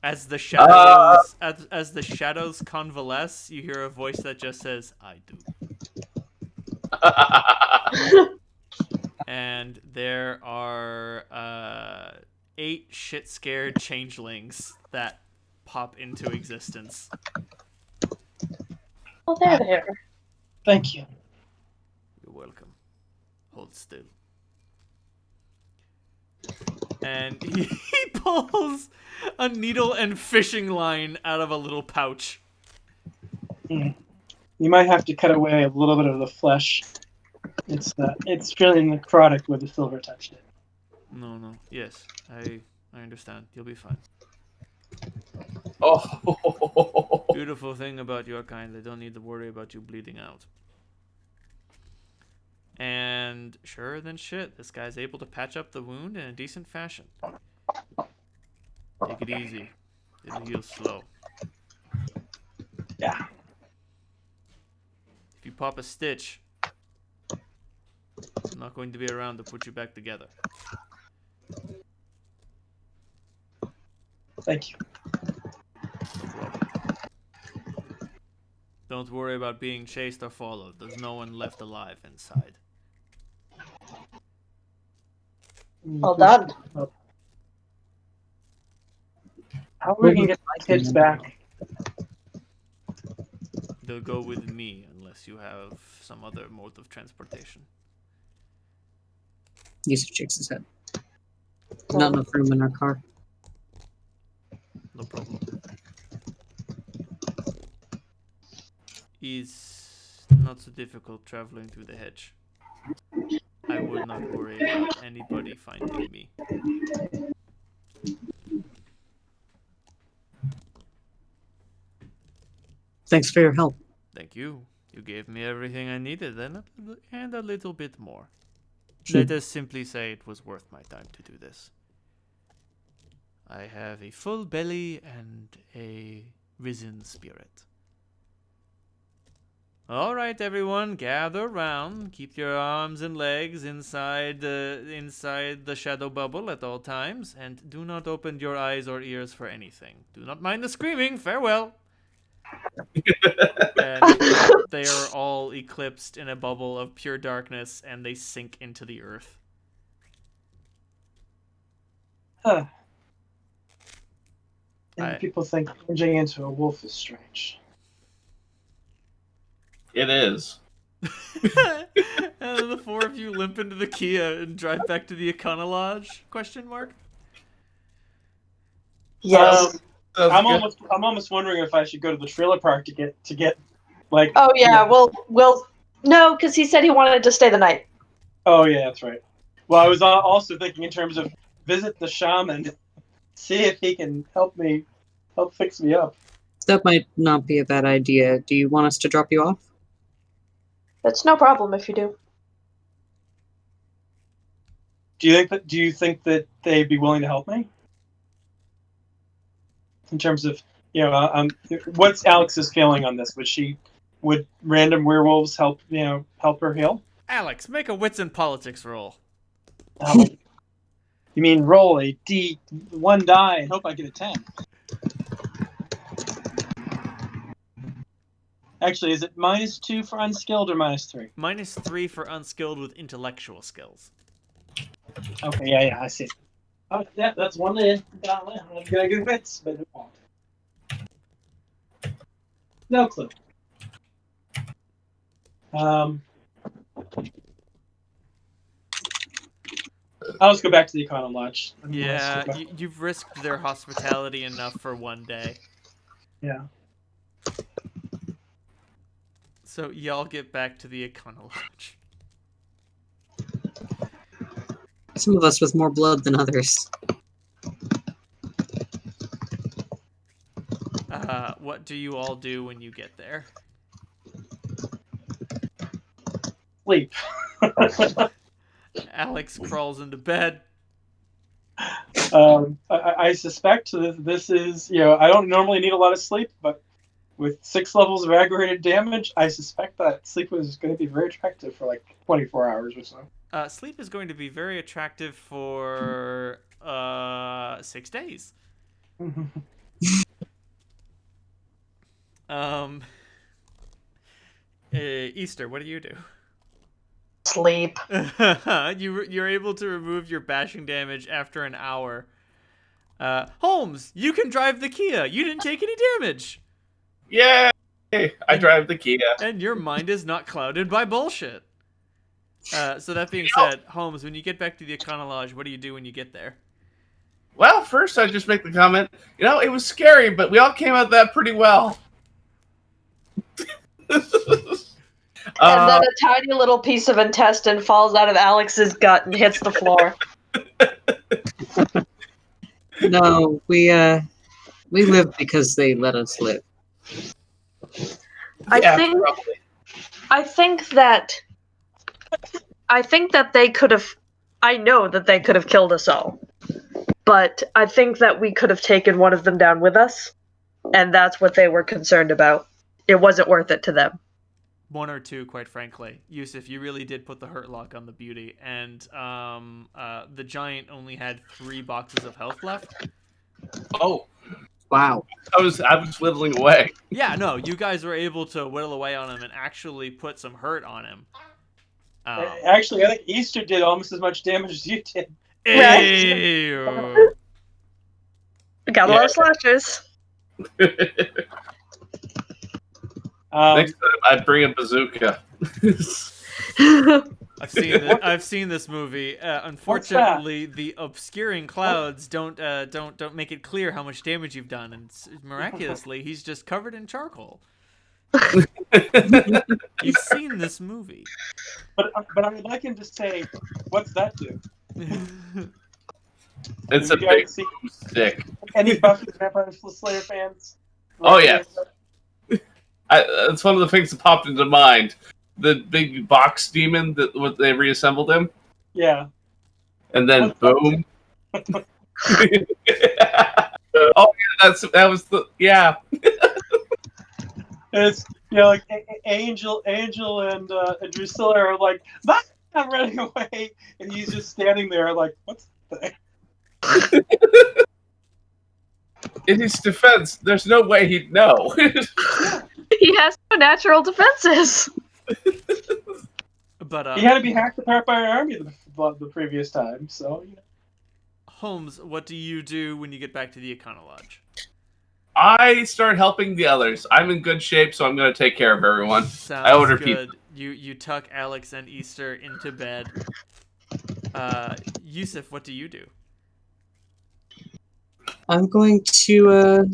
As the shadows as the shadows convalesce, you hear a voice that just says, "I do." And there are 8 shit-scared changelings that pop into existence. Oh, there they are. Thank you. You're welcome. Hold still. And he pulls a needle and fishing line out of a little pouch. You might have to cut away a little bit of the flesh. It's really necrotic where the silver touched it. No. Yes, I understand. You'll be fine. Oh. Beautiful thing about your kind, they don't need to worry about you bleeding out. And sure than shit, this guy's able to patch up the wound in a decent fashion. Take it easy. It'll heal slow. Yeah. If you pop a stitch, I'm not going to be around to put you back together. Thank you. Don't worry about being chased or followed. There's no one left alive inside. Well done. How are we gonna get my kids back? They'll go with me unless you have some other mode of transportation. Yusuf shakes his head. Not enough room in our car. No problem. It's not so difficult traveling through the hedge. I would not worry about anybody finding me. Thanks for your help. Thank you. You gave me everything I needed and a little bit more. Sure. Let us simply say it was worth my time to do this. I have a full belly and a risen spirit. All right, everyone, gather round. Keep your arms and legs inside the shadow bubble at all times, and do not open your eyes or ears for anything. Do not mind the screaming. Farewell. And they are all eclipsed in a bubble of pure darkness, and they sink into the earth. Huh. And people think changing into a wolf is strange. It is. And then the four of you limp into the Kia and drive back to the Econo Lodge? Question mark. Yes. I'm almost wondering if I should go to the trailer park to get like. Oh yeah, we'll no, because he said he wanted to stay the night. Oh yeah, that's right. Well, I was also thinking in terms of visit the shaman, see if he can help fix me up. That might not be a bad idea. Do you want us to drop you off? It's no problem if you do. Do you think that they'd be willing to help me? In terms of, what's Alex's feeling on this? Would random werewolves help her heal? Alex, make a wits and politics roll. You mean roll a D1 die and hope I get a 10? Actually, is it -2 for unskilled or -3? -3 for unskilled with intellectual skills. Okay, yeah, I see. Oh, yeah, that's one day. I'm gonna get wits, but it won't. No clue. I'll just go back to the Econo Lodge. Yeah, you've risked their hospitality enough for one day. Yeah. So y'all get back to the Econo Lodge. Some of us with more blood than others. What do you all do when you get there? Sleep. Alex crawls into bed. I suspect that this is, I don't normally need a lot of sleep, but with 6 levels of aggravated damage, I suspect that sleep is going to be very attractive for like 24 hours or so. Sleep is going to be very attractive for 6 days. Easter, what do you do? Sleep. You're able to remove your bashing damage after an hour. Holmes, you can drive the Kia. You didn't take any damage. Yay! I drive the Kia. And your mind is not clouded by bullshit. So that being said, Holmes, when you get back to the Econo Lodge, what do you do when you get there? Well, first I just make the comment, it was scary, but we all came out of that pretty well. And then a tiny little piece of intestine falls out of Alex's gut and hits the floor. No, we live because they let us live. I think that they could have. I know that they could have killed us all, but I think that we could have taken one of them down with us, and that's what they were concerned about. It wasn't worth it to them. One or two, quite frankly. Yusuf, you really did put the hurt lock on the beauty, and the giant only had 3 boxes of health left. Oh. Wow. I was whittling away. Yeah, no, you guys were able to whittle away on him and actually put some hurt on him. Actually, I think Easter did almost as much damage as you did. Hey. We got a lot of slashers. Next time, I'd bring a bazooka. I've seen this movie. Unfortunately, the obscuring clouds don't make it clear how much damage you've done, and miraculously, he's just covered in charcoal. You've seen this movie, but I would like him to say, "What's that do?" It's a big stick. Any Buffy the Vampire Slayer fans? Oh yeah. That's one of the things that popped into mind. The big box demon that they reassembled him. Yeah. And then boom. Oh yeah, that was the it's like Angel and Drusilla are like, I'm running away, and he's just standing there like, what's the thing? In his defense, there's no way he'd know. He has no natural defenses. But He had to be hacked apart by our army the previous time, so. Holmes, what do you do when you get back to the Econo Lodge? I start helping the others. I'm in good shape, so I'm going to take care of everyone. Sounds I order good. pizza. You tuck Alex and Easter into bed. Yusuf, what do you do? I'm going to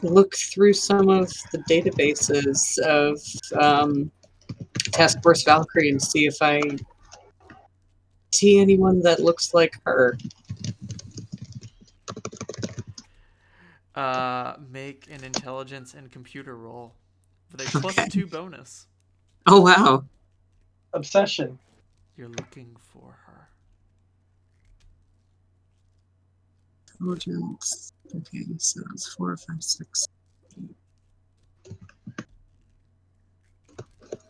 look through some of the databases of Task Force Valkyrie and see if I see anyone that looks like her. Make an intelligence and computer roll with a +2 bonus. Oh, wow. Obsession. You're looking for her. Intelligence. Okay, so it's 4, 5, 6.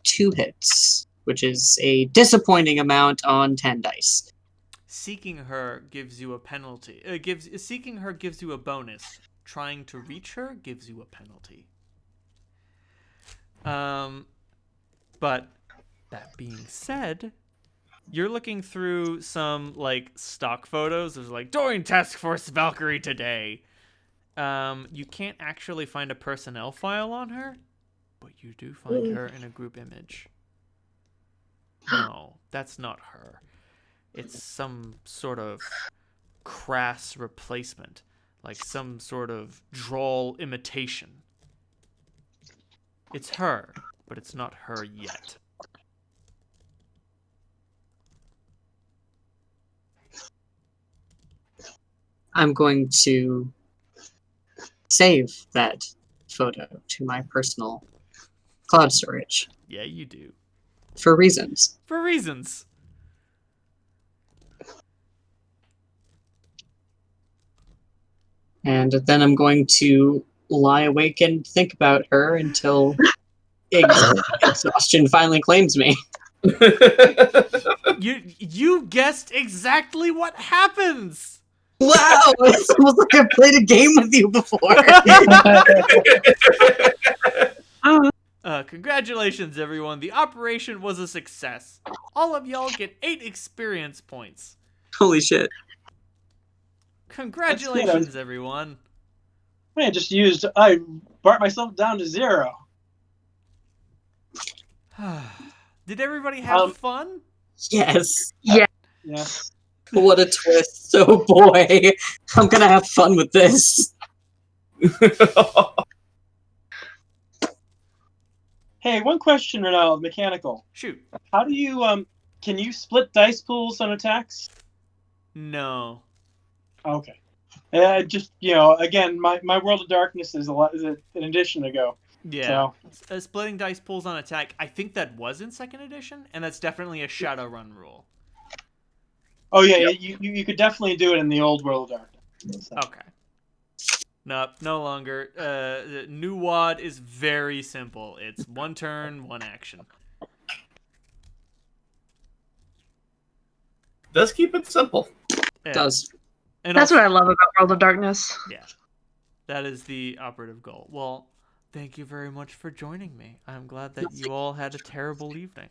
2 hits, which is a disappointing amount on 10 dice. Seeking her gives you a penalty. Seeking her gives you a bonus. Trying to reach her gives you a penalty. But that being said, you're looking through some stock photos. There's during Task Force Valkyrie today. You can't actually find a personnel file on her, but you do find her in a group image. No, that's not her. It's some sort of crass replacement, like some sort of droll imitation. It's her, but it's not her yet. I'm going to save that photo to my personal cloud storage. Yeah, you do. For reasons. For reasons. And then I'm going to lie awake and think about her until exhaustion finally claims me. You guessed exactly what happens. Wow! It's almost like I've played a game with you before. Congratulations, everyone. The operation was a success. All of y'all get 8 experience points. Holy shit. Congratulations, everyone. I brought myself down to 0. Did everybody have fun? Yes. Yeah. Yes. What a twist. Oh boy. I'm gonna have fun with this. Hey, one question, Ronald, mechanical. Shoot. How do you can you split dice pools on attacks? No. Okay. Just again, my World of Darkness is an edition ago. Yeah. So. Splitting dice pools on attack, I think that was in 2nd edition, and that's definitely a Shadowrun rule. Oh yeah, yep. You could definitely do it in the old World of Darkness. So. Okay. Nope, no longer. New WAD is very simple. It's 1 turn, 1 action. Does keep it simple. Yeah. Does. And That's also, what I love about World of Darkness. Yeah. That is the operative goal. Well, thank you very much for joining me. I'm glad that you all had a terrible evening.